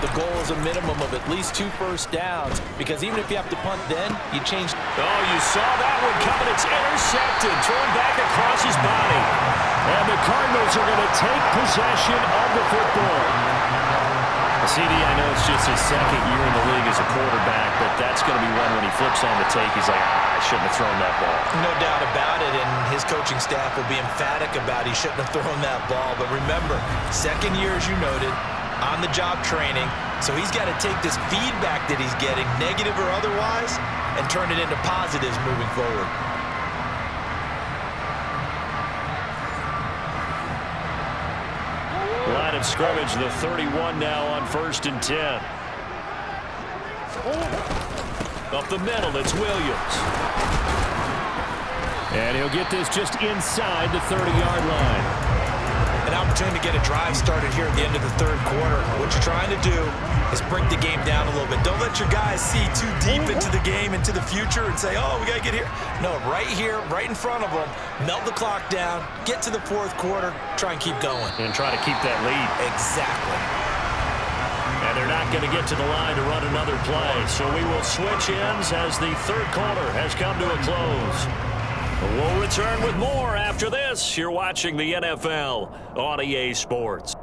the goal is a minimum of at least 2 first downs, because even if you have to punt then, you change. Oh, you saw that one coming. It's intercepted. Thrown back across his body. And the Cardinals are going to take possession of the football. CD, I know it's just his 2nd year in the league as a quarterback, but that's going to be one when he flips on the tape. He's like, I shouldn't have thrown that ball. No doubt about it, and his coaching staff will be emphatic about he shouldn't have thrown that ball. But remember, 2nd year, as you noted, on-the-job training, so he's got to take this feedback that he's getting, negative or otherwise, and turn it into positives moving forward. Line of scrimmage, the 31 now on 1st and 10. Up the middle, it's Williams. And he'll get this just inside the 30-yard line. An opportunity to get a drive started here at the end of the 3rd quarter. What you're trying to do is break the game down a little bit. Don't let your guys see too deep into the game, into the future, and say, oh, we got to get here. No, right here, right in front of them, melt the clock down, get to the 4th quarter, try and keep going. And try to keep that lead. Exactly. And they're not going to get to the line to run another play. So we will switch ends as the 3rd quarter has come to a close. We'll return with more after this. You're watching the NFL on EA Sports.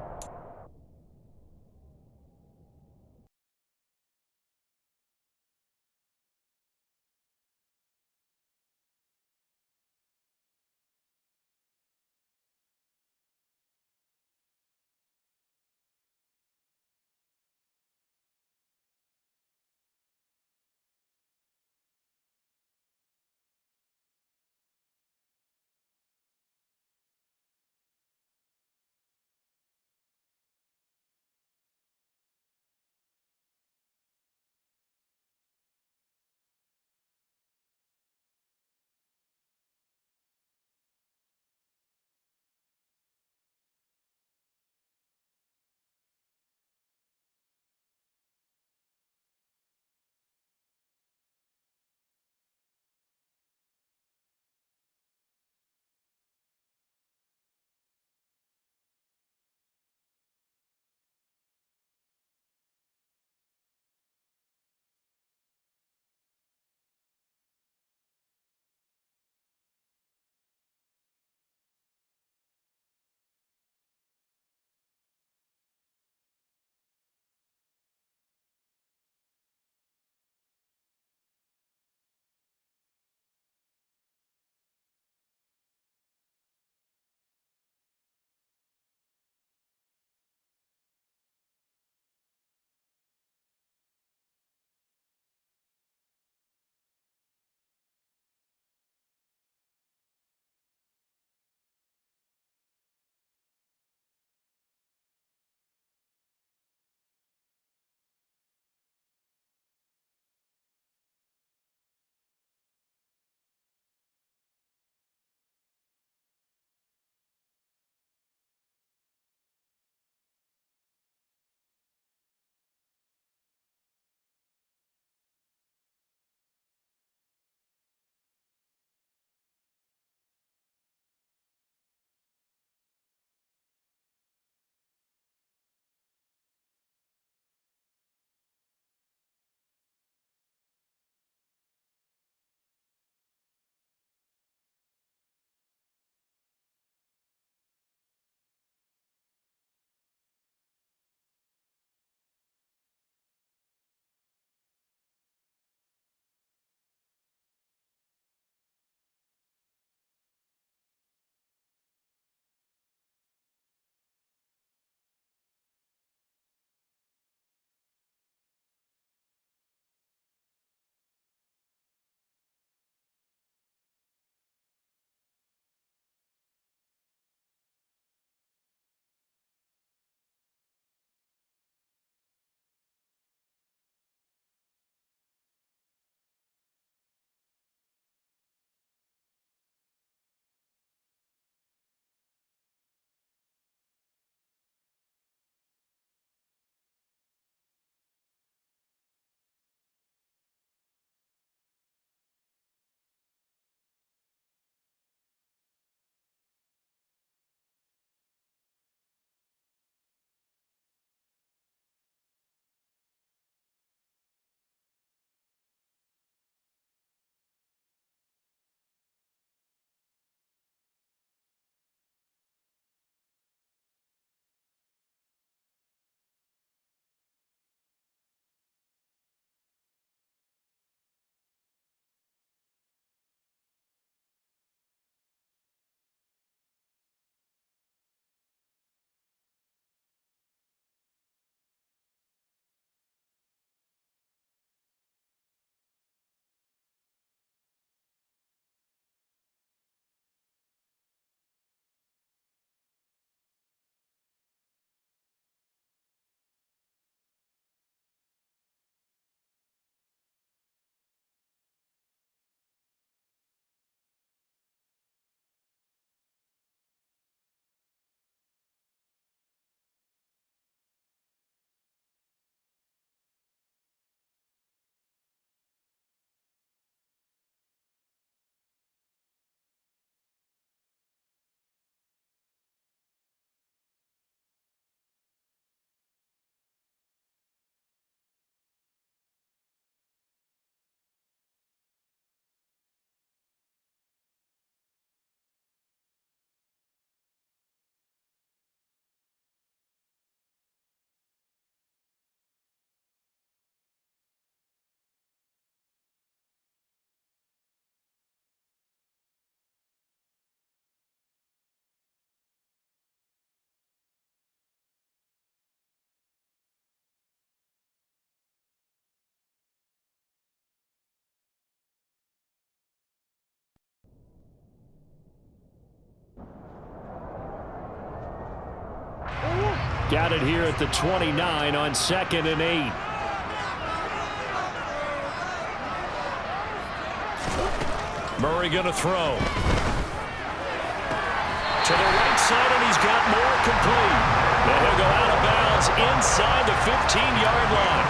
Got it here at the 29 on 2nd and 8. Murray going to throw. To the right side, and he's got more complete. And he'll go out of bounds inside the 15-yard line.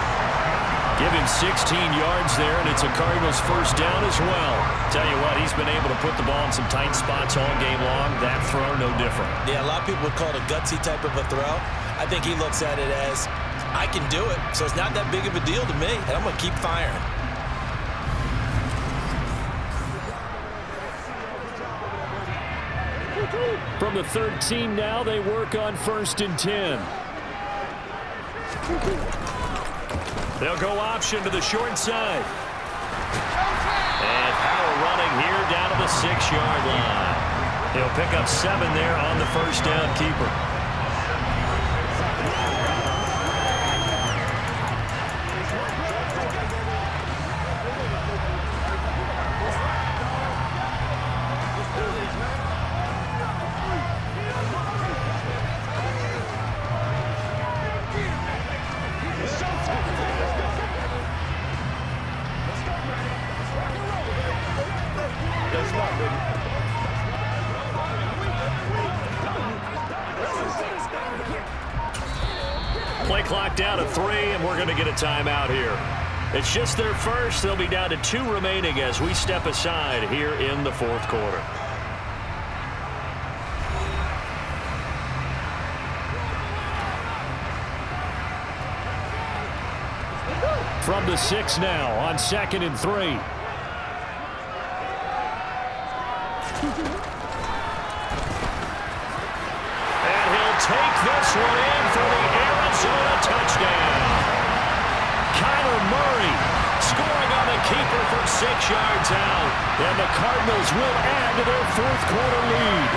Give him 16 yards there, and it's a Cardinals first down as well. Tell you what, he's been able to put the ball in some tight spots all game long. That throw, no different. Yeah, a lot of people would call it a gutsy type of a throw. I think he looks at it as, I can do it, so it's not that big of a deal to me, and I'm going to keep firing. From the 13 now, they work on 1st and 10. They'll go option to the short side. And power running here down to the 6-yard line. He'll pick up 7 there on the first down keeper. Play clock down to 3, and we're going to get a timeout here. It's just their first. They'll be down to 2 remaining as we step aside here in the 4th quarter. From the 6 now on 2nd and 3. Take this one in for the Arizona touchdown. Kyler Murray scoring on the keeper from 6 yards out. And the Cardinals will add to their 4th quarter lead.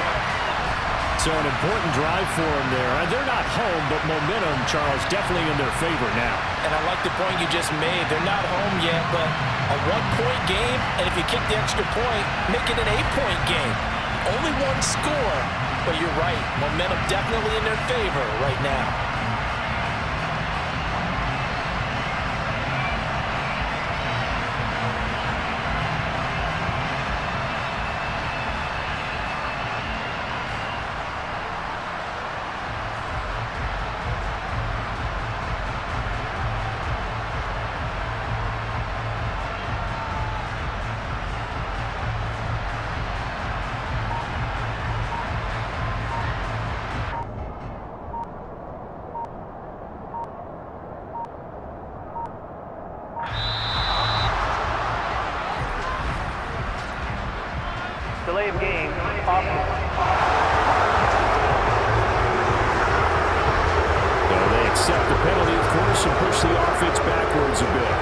So an important drive for them there. And they're not home, but momentum, Charles, definitely in their favor now. And I like the point you just made. They're not home yet, but a 1-point game. And if you kick the extra point, make it an 8-point game. Only 1 score. But you're right, momentum definitely in their favor right now. Delay of game, They accept the penalty, of course, and push the offense backwards a bit.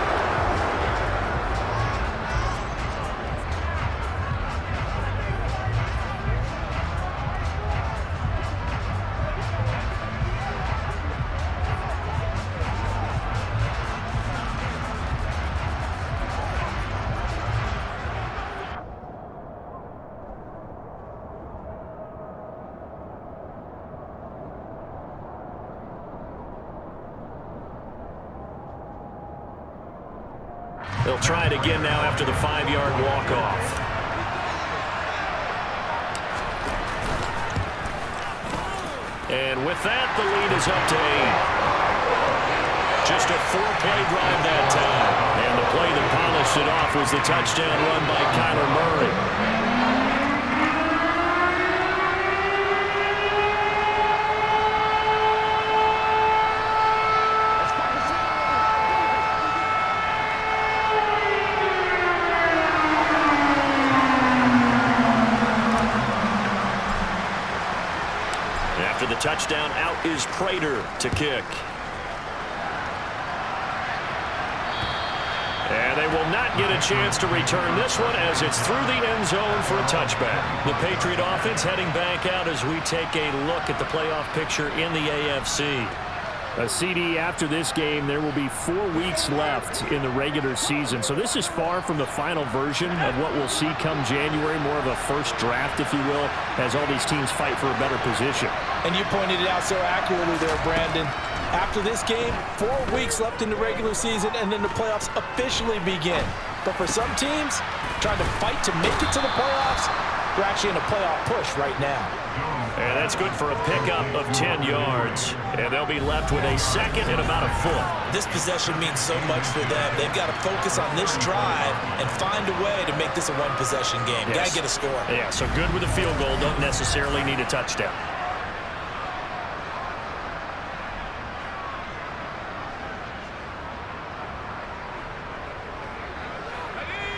They'll try it again now after the 5-yard walk-off. And with that, the lead is up to 8. Just a 4-play drive that time. And the play that polished it off was the touchdown run by Kyler Murray. After the touchdown, out is Prater to kick. And they will not get a chance to return this one as it's through the end zone for a touchback. The Patriot offense heading back out as we take a look at the playoff picture in the AFC. A CD after this game. There will be 4 weeks left in the regular season. So this is far from the final version of what we'll see come January, more of a first draft, if you will, as all these teams fight for a better position. And you pointed it out so accurately there, Brandon. After this game, 4 weeks left in the regular season, and then the playoffs officially begin. But for some teams, trying to fight to make it to the playoffs, we're actually in a playoff push right now. And that's good for a pickup of 10 yards. And they'll be left with a second and about a foot. This possession means so much for them. They've got to focus on this drive and find a way to make this a one-possession game. Yes. Got to get a score. Yeah, so good with a field goal. Don't necessarily need a touchdown.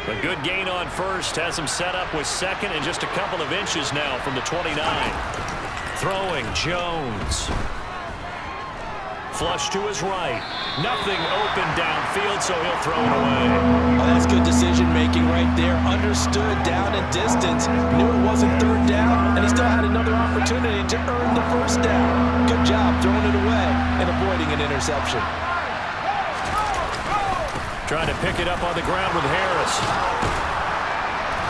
A good gain on first has him set up with second and just a couple of inches now from the 29. Throwing Jones. Flush to his right. Nothing open downfield, so he'll throw it away. Oh, that's good decision-making right there. Understood down and distance. Knew it wasn't third down, and he still had another opportunity to earn the first down. Good job throwing it away and avoiding an interception. Trying to pick it up on the ground with Harris.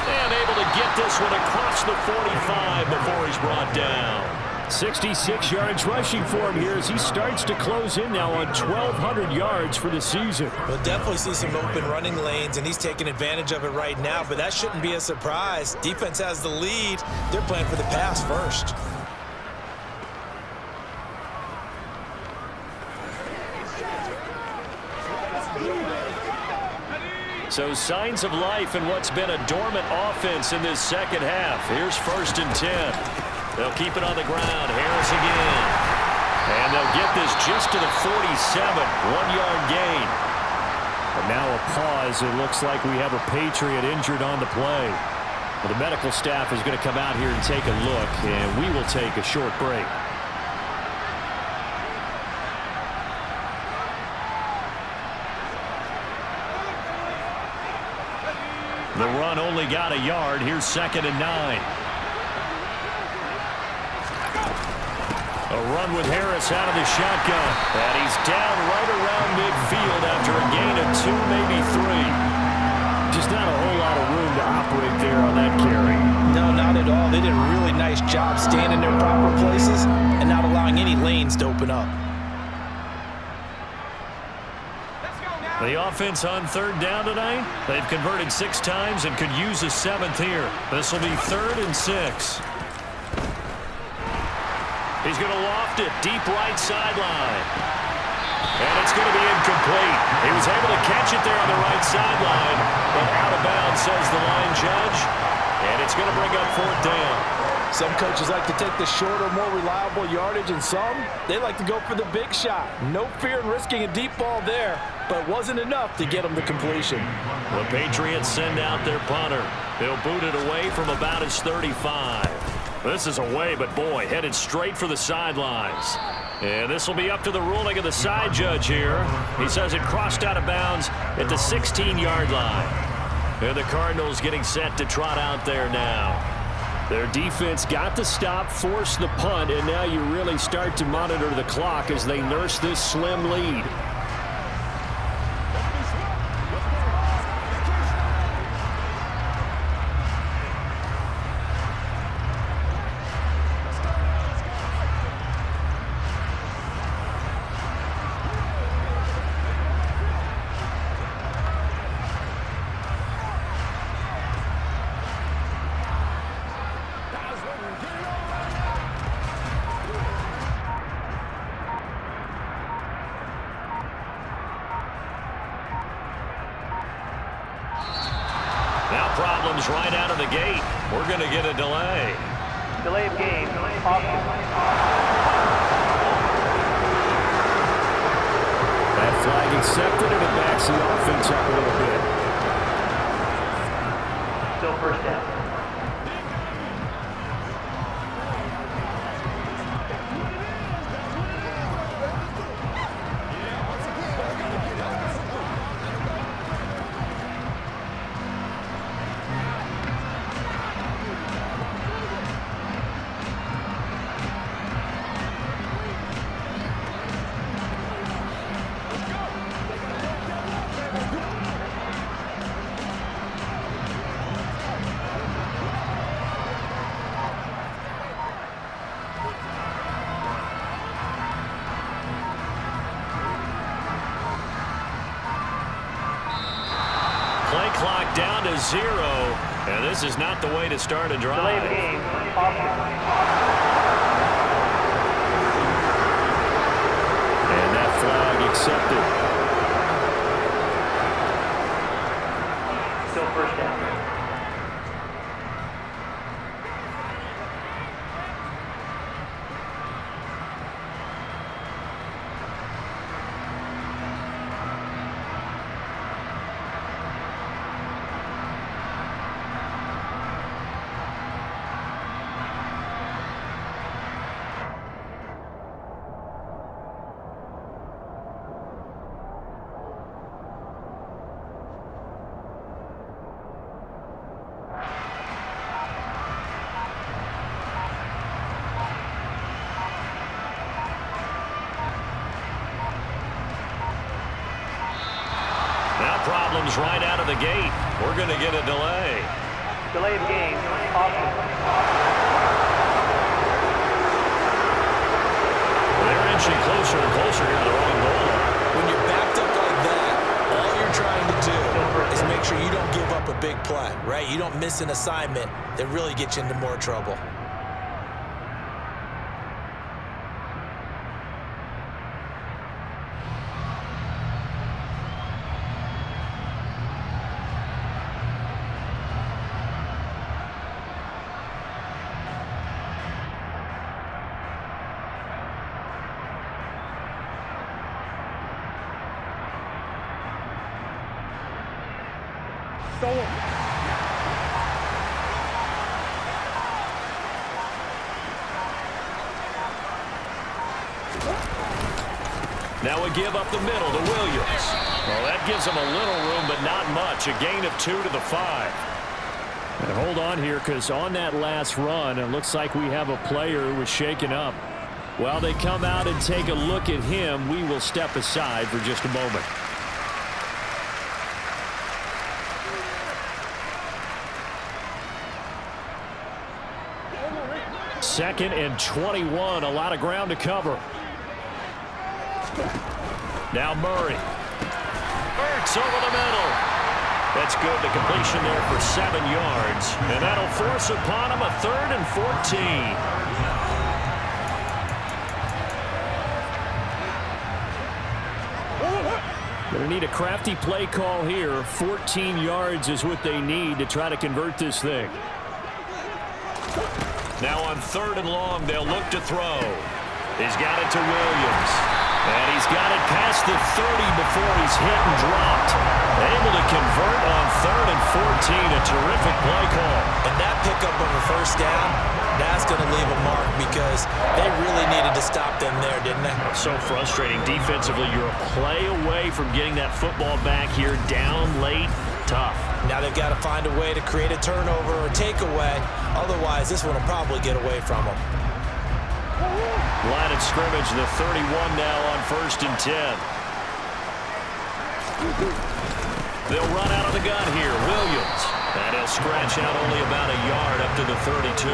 And able to get this one across the 45 before he's brought down. 66 yards rushing for him here as he starts to close in now on 1,200 yards for the season. We'll definitely see some open running lanes, and he's taking advantage of it right now, but that shouldn't be a surprise. Defense has the lead. They're playing for the pass first. So signs of life in what's been a dormant offense in this second half. Here's 1st and 10. They'll keep it on the ground. Harris again. And they'll get this just to the 47. 1-yard gain. And now a pause. It looks like we have a Patriot injured on the play. Well, the medical staff is going to come out here and take a look, and we will take a short break. The run only got a yard. Here's 2nd and 9. A run with Harris out of the shotgun. And he's down right around midfield after a gain of 2, maybe 3. Just not a whole lot of room to operate there on that carry. No, not at all. They did a really nice job staying in their proper places and not allowing any lanes to open up. The offense on 3rd down tonight, they've converted 6 times and could use a 7th here. This will be 3rd and 6. He's going to loft it deep right sideline. And it's going to be incomplete. He was able to catch it there on the right sideline, but out of bounds, says the line judge. And it's going to bring up 4th down. Some coaches like to take the shorter, more reliable yardage, and some, they like to go for the big shot. No fear in risking a deep ball there, but it wasn't enough to get them to completion. The Patriots send out their punter. They'll boot it away from about his 35. This is away, but boy, headed straight for the sidelines. And this will be up to the ruling of the side judge here. He says it crossed out of bounds at the 16-yard line. And the Cardinals getting set to trot out there now. Their defense got the stop, forced the punt, and now you really start to monitor the clock as they nurse this slim lead. Problems right out of the gate. We're going to get a delay. Delay of game. Option. That flag accepted, and it backs the offense up a little bit. Still 1st down. down to 0. And this is not the way to start a drive. Delay of game, option. And that flag accepted. Still first down. Problems right out of the gate. We're going to get a delay. Delay of game, option. They're inching closer and closer to their own goal. When you're backed up like that, all you're trying to do is make sure you don't give up a big play, right? You don't miss an assignment that really gets you into more trouble. Now we give up the middle to Williams. Well, that gives them a little room, but not much. A gain of 2 to the 5. And hold on here, because on that last run, it looks like we have a player who was shaken up. While they come out and take a look at him, we will step aside for just a moment. Second and 21, a lot of ground to cover. Now Murray. Hurts over the middle. That's good. The completion there for 7 yards. And that'll force upon him a 3rd and 14. Going to need a crafty play call here. 14 yards is what they need to try to convert this thing. Now on 3rd and long, they'll look to throw. He's got it to Williams. And he's got it past the 30 before he's hit and dropped. Able to convert on 3rd and 14. A terrific play call. And that pickup of a first down, that's going to leave a mark because they really needed to stop them there, didn't they? So frustrating. Defensively, you're a play away from getting that football back here. Down late, tough. Now they've got to find a way to create a turnover or takeaway. Otherwise, this one will probably get away from them. Line of scrimmage, the 31 now on 1st and 10. They'll run out of the gun here. Williams. And he'll scratch out only about a yard up to the 32.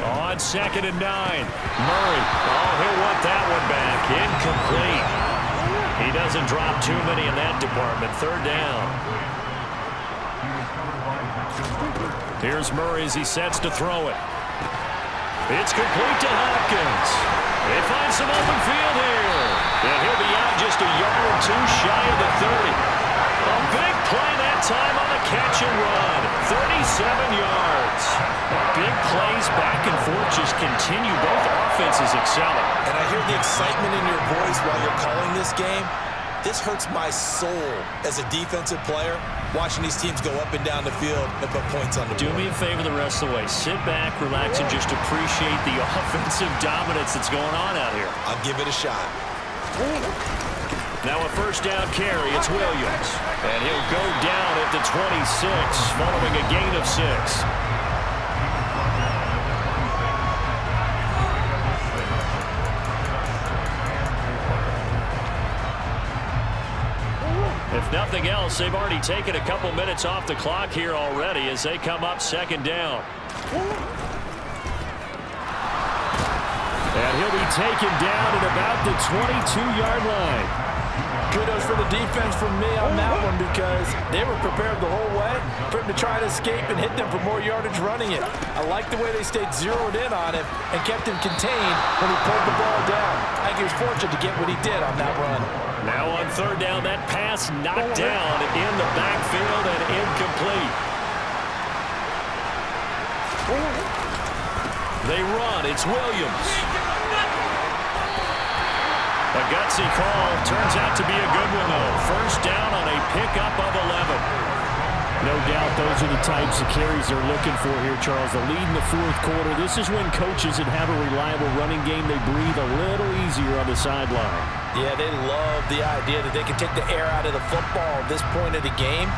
On 2nd and 9. Murray. Oh, he'll want that one back. Incomplete. He doesn't drop too many in that department. 3rd down. Here's Murray as he sets to throw it. It's complete to Hopkins. They find some open field here. And he'll be out just a yard or 2 shy of the 30. A big play that time on the catch and run. 37 yards. Big plays back and forth just continue. Both offenses excelling. And I hear the excitement in your voice while you're calling this game. This hurts my soul as a defensive player, watching these teams go up and down the field and put points on the board. Do me a favor the rest of the way. Sit back, relax, and just appreciate the offensive dominance that's going on out here. I'll give it a shot. Now a 1st down carry. It's Williams. And he'll go down at the 26, following a gain of 6. If nothing else, they've already taken a couple minutes off the clock here already as they come up 2nd down. And he'll be taken down at about the 22-yard line. Kudos for the defense from me on that one because they were prepared the whole way for him to try to escape and hit them for more yardage running it. I like the way they stayed zeroed in on him and kept him contained when he pulled the ball down. I think he was fortunate to get what he did on that run. Now on third down, that pass knocked down in the backfield and incomplete. They run. It's Williams. A gutsy call. Turns out to be a good one, though. First down on a pickup of 11. No doubt those are the types of carries they're looking for here, Charles. The lead in the fourth quarter. This is when coaches that have a reliable running game, they breathe a little easier on the sideline. Yeah, they love the idea that they can take the air out of the football at this point of the game.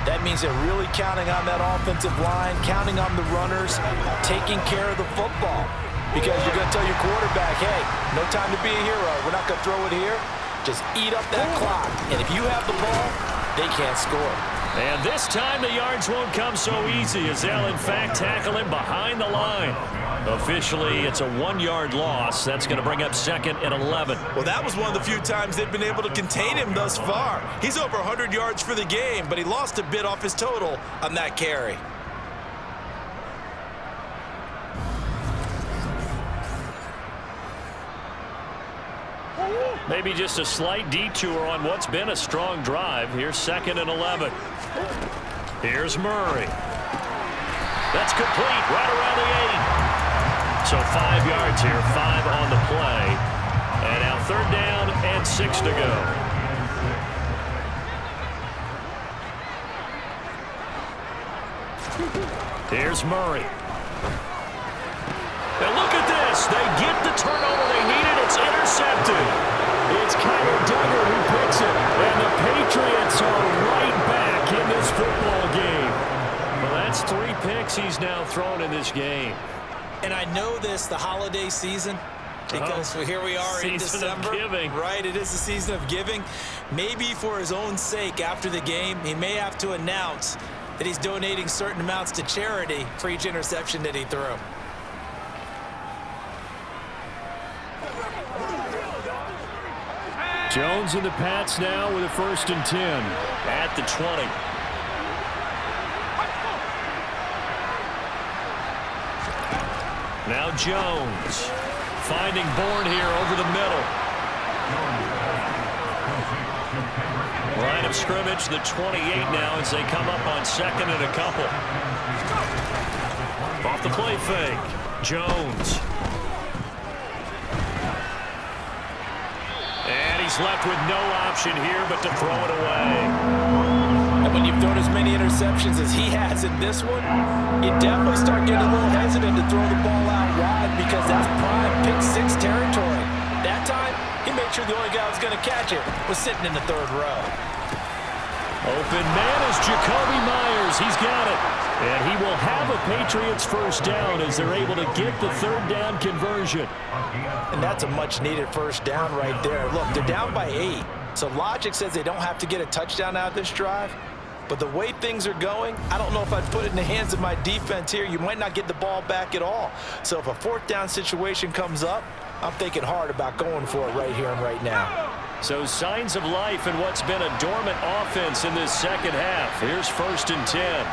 That means they're really counting on that offensive line, counting on the runners, taking care of the football. Because you're going to tell your quarterback, hey, no time to be a hero. We're not going to throw it here. Just eat up that clock. And if you have the ball, they can't score. And this time the yards won't come so easy as they'll, in fact, tackle him behind the line. Officially, it's a 1-yard loss. That's going to bring up 2nd and 11. Well, that was one of the few times they've been able to contain him thus far. He's over 100 yards for the game, but he lost a bit off his total on that carry. Maybe just a slight detour on what's been a strong drive. Here's 2nd and 11. Here's Murray. That's complete right around the 8. So 5 yards here, 5 on the play. And now 3rd down and 6 to go. Here's Murray. And look at this. They get the turnover they needed. It's intercepted. It's Kyler Duggar who picks it. And the Patriots are right back in this football game. Well, that's 3 picks he's now thrown in this game. And I know this, the holiday season, because here we are in December. Season of giving. Right, it is the season of giving. Maybe for his own sake after the game, he may have to announce that he's donating certain amounts to charity for each interception that he threw. Jones and the Pats now with a 1st and 10. At the 20. Now Jones finding Bourne here over the middle. Line of scrimmage, the 28 now as they come up on 2nd and a couple. Off the play fake. Jones. And he's left with no option here but to throw it away. And when you've thrown as many interceptions as he has in this one, you definitely start getting a little hesitant to throw the ball out wide because that's prime pick 6 territory. That time, he made sure the only guy who was going to catch it was sitting in the 3rd row. Open man is Jacoby Myers. He's got it. And he will have a Patriots 1st down as they're able to get the 3rd down conversion. And that's a much-needed 1st down right there. Look, they're down by 8. So logic says they don't have to get a touchdown out of this drive. But the way things are going, I don't know if I'd put it in the hands of my defense here. You might not get the ball back at all. So if a 4th down situation comes up, I'm thinking hard about going for it right here and right now. So signs of life in what's been a dormant offense in this 2nd half. Here's 1st and 10.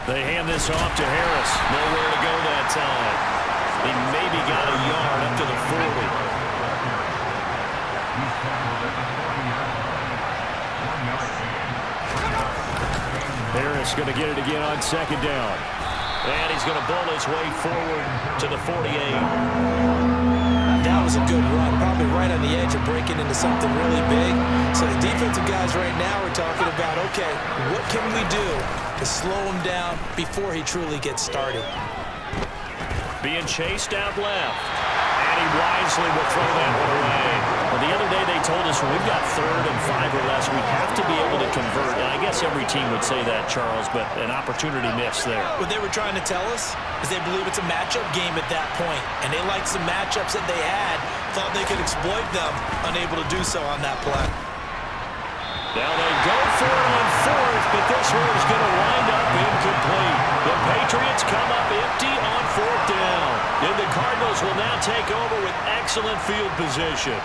They hand this off to Harris. Nowhere to go that time. He maybe got a yard up to the 40. Harris going to get it again on 2nd down. And he's going to bull his way forward to the 48. That was a good run, probably right on the edge of breaking into something really big. So the defensive guys right now are talking about, okay, what can we do to slow him down before he truly gets started? Being chased out left. And he wisely will throw that one away. Well, the other day they told us when we've got 3rd and 5 or less, we have to be able to convert. And I guess every team would say that, Charles, but an opportunity missed there. What they were trying to tell us is they believe it's a matchup game at that point, and they liked some matchups that they had, thought they could exploit them, unable to do so on that play. Now they go for it on 4th, but this one is going to wind up incomplete. The Patriots come up empty on 4th down. Cardinals will now take over with excellent field position.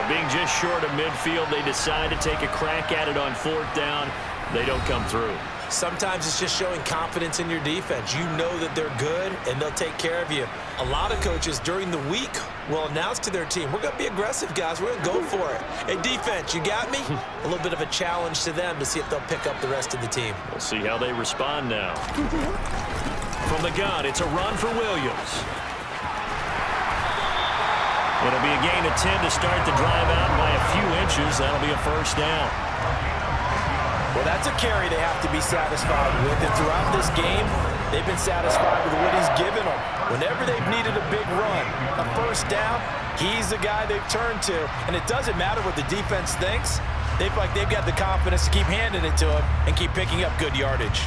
Being just short of midfield, they decide to take a crack at it on 4th down. They don't come through. Sometimes it's just showing confidence in your defense. You know that they're good, and they'll take care of you. A lot of coaches during the week will announce to their team, we're going to be aggressive, guys. We're going to go for it. Hey, defense, you got me? A little bit of a challenge to them to see if they'll pick up the rest of the team. We'll see how they respond now. From the gun, it's a run for Williams. It'll be a gain of 10 to start the drive out by a few inches. That'll be a 1st down. Well, that's a carry they have to be satisfied with. And throughout this game, they've been satisfied with what he's given them. Whenever they've needed a big run, a 1st down, he's the guy they've turned to. And it doesn't matter what the defense thinks. They've got the confidence to keep handing it to him and keep picking up good yardage.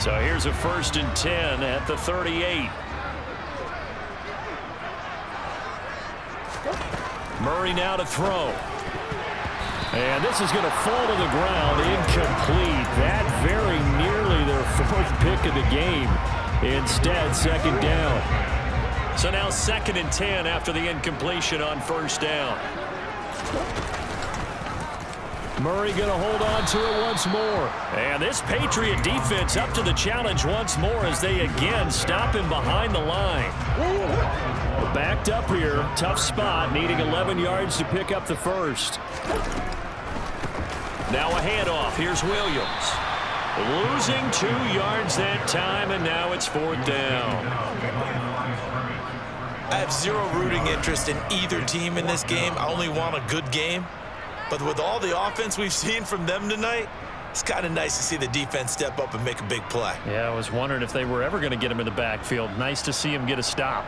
So here's a 1st and 10 at the 38. Murray now to throw. And this is going to fall to the ground. Incomplete. That very nearly their 4th pick of the game. Instead, 2nd down. So now 2nd and 10 after the incompletion on 1st down. Murray going to hold on to it once more. And this Patriot defense up to the challenge once more as they again stop him behind the line. Backed up here. Tough spot. Needing 11 yards to pick up the 1st. Now a handoff. Here's Williams. Losing 2 yards that time, and now it's 4th down. I have zero rooting interest in either team in this game. I only want a good game. But with all the offense we've seen from them tonight, it's kind of nice to see the defense step up and make a big play. Yeah, I was wondering if they were ever going to get him in the backfield. Nice to see him get a stop.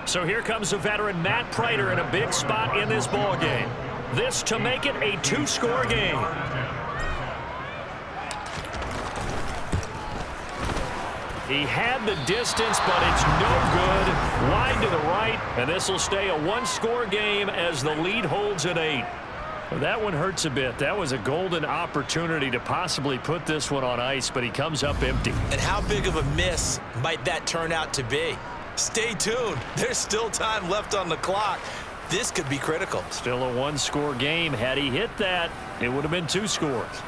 So here comes the veteran Matt Prater in a big spot in this ball game. This to make it a 2-score game. He had the distance, but it's no good. Wide to the right, and this will stay a 1-score game as the lead holds at 8. Well, that one hurts a bit. That was a golden opportunity to possibly put this one on ice, but he comes up empty. And how big of a miss might that turn out to be? Stay tuned. There's still time left on the clock. This could be critical. Still a 1-score game. Had he hit that, it would have been 2 scores.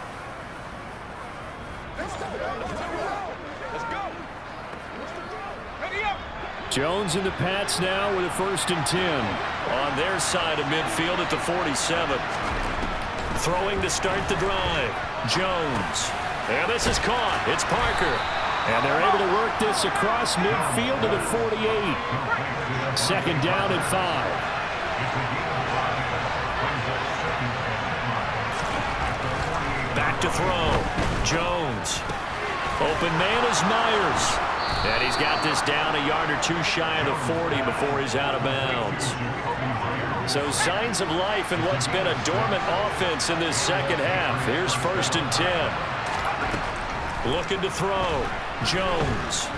Jones and the Pats now with a 1st and 10 on their side of midfield at the 47. Throwing to start the drive. Jones. And this is caught. It's Parker. And they're able to work this across midfield to the 48. 2nd down and 5. Back to throw. Jones. Open man is Myers. And he's got this down a yard or 2 shy of the 40 before he's out of bounds. So signs of life in what's been a dormant offense in this 2nd half. Here's 1st and 10. Looking to throw. Jones.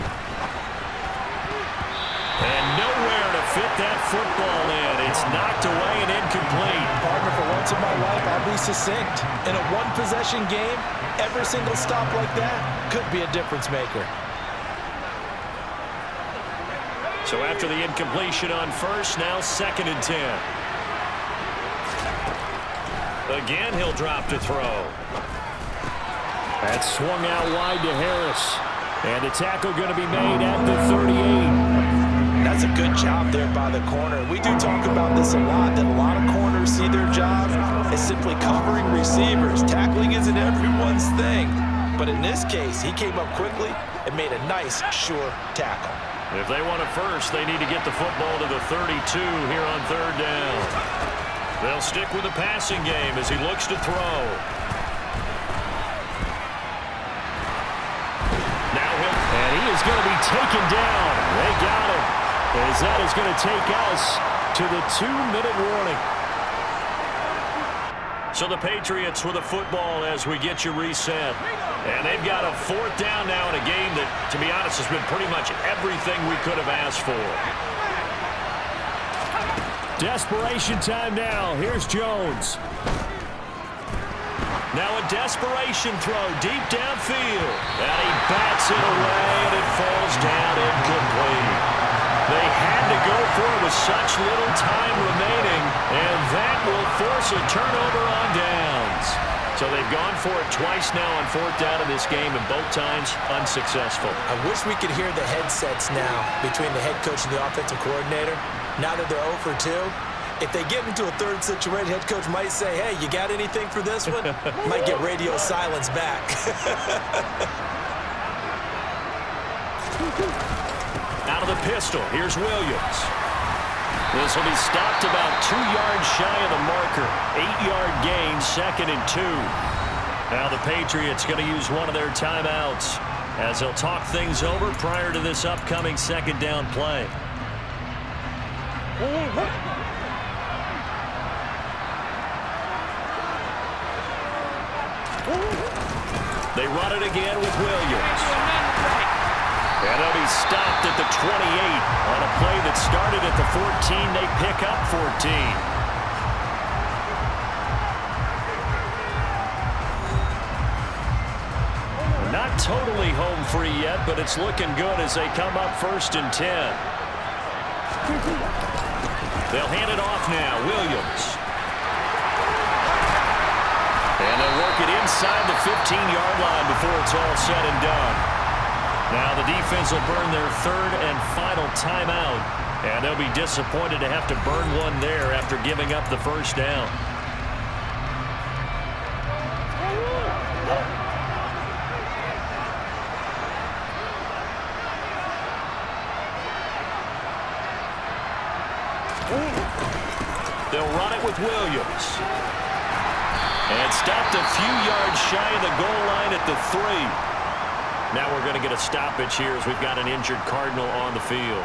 And nowhere to fit that football in. It's knocked away and incomplete. Partner, for once in my life, I'll be succinct. In a 1-possession game, every single stop like that could be a difference maker. So after the incompletion on 1st, now 2nd and 10. Again, he'll drop to throw. That's swung out wide to Harris. And the tackle going to be made at the 38. That's a good job there by the corner. We do talk about this a lot, that a lot of corners see their job as simply covering receivers. Tackling isn't everyone's thing. But in this case, he came up quickly and made a nice, sure tackle. If they want a first, they need to get the football to the 32 here on 3rd down. They'll stick with the passing game as he looks to throw. Now and he is going to be taken down. They got him. As that is going to take us to the 2-minute warning. So the Patriots with a football as we get you reset. And they've got a 4th down now in a game that, to be honest, has been pretty much everything we could have asked for. Desperation time now. Here's Jones. Now a desperation throw deep downfield. And he bats it away, and it falls down incomplete. They had to go for it with such little time remaining, and that will force a turnover on downs. So they've gone for it twice now on fourth down in this game, and both times unsuccessful. I wish we could hear the headsets now between the head coach and the offensive coordinator. Now that they're 0 for 2, if they get into a third situation, head coach might say, hey, you got anything for this one? Might get radio silence back. Out of the pistol, here's Williams. This will be stopped about 2 yards shy of the marker. 8-yard gain, 2nd and 2. Now the Patriots going to use one of their timeouts as they'll talk things over prior to this upcoming 2nd down play. They run it again with Williams. And they'll be stopped at the 28 on a play that started at the 14. They pick up 14. Not totally home free yet, but it's looking good as they come up 1st and 10. They'll hand it off now. Williams. And they'll work it inside the 15-yard line before it's all said and done. Now the defense will burn their 3rd and final timeout, and they'll be disappointed to have to burn one there after giving up the 1st down. They'll run it with Williams. And stopped a few yards shy of the goal line at the 3. Now we're going to get a stoppage here as we've got an injured Cardinal on the field.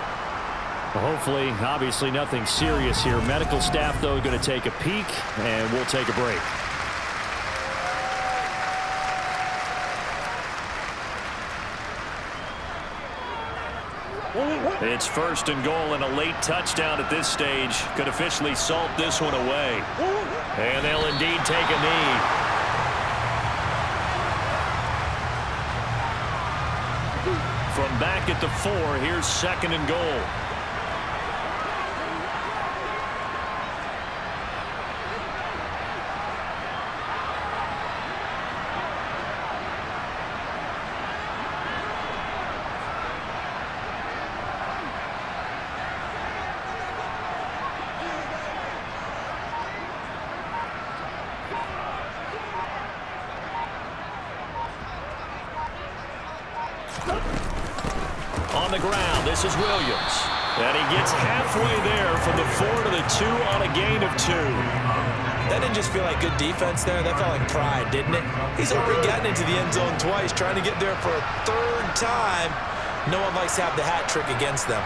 Well, hopefully, obviously nothing serious here. Medical staff, though, going to take a peek, and we'll take a break. It's 1st and goal, and a late touchdown at this stage could officially salt this one away. And they'll indeed take a knee. From back at the 4, here's 2nd and goal. On the ground, this is Williams. And he gets halfway there from the 4 to the 2 on a gain of 2. That didn't just feel like good defense there. That felt like pride, didn't it? He's already gotten into the end zone twice, trying to get there for a 3rd time. No one likes to have the hat trick against them.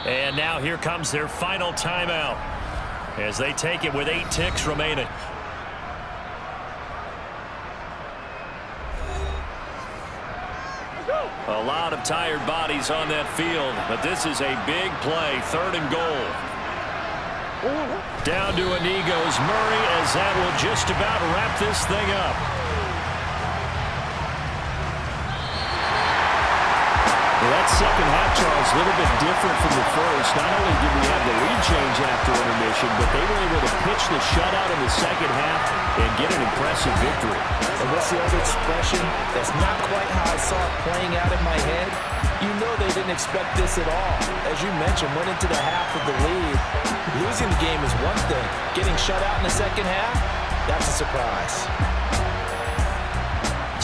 And now here comes their final timeout as they take it with 8 ticks remaining. A lot of tired bodies on that field, but this is a big play, 3rd and goal. Down to a knee goes Murray as that will just about wrap this thing up. That second half, Charles, a little bit different from the first. Not only did we have the lead change after intermission, but they were able to pitch the shutout in the second half and get an impressive victory. And what's the other expression? That's not quite how I saw it playing out in my head. You know they didn't expect this at all. As you mentioned, went into the half of the lead. Losing the game is one thing. Getting shut out in the second half, that's a surprise.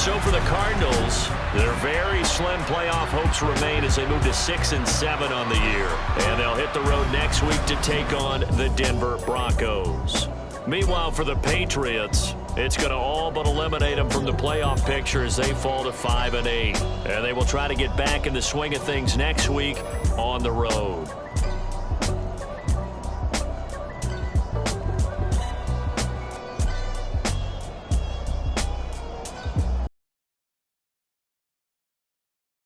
So for the Cardinals, their very slim playoff hopes remain as they move to 6 and 7 on the year. And they'll hit the road next week to take on the Denver Broncos. Meanwhile, for the Patriots, It's going to all but eliminate them from the playoff picture as they fall to 5-8. And they will try to get back in the swing of things next week on the road.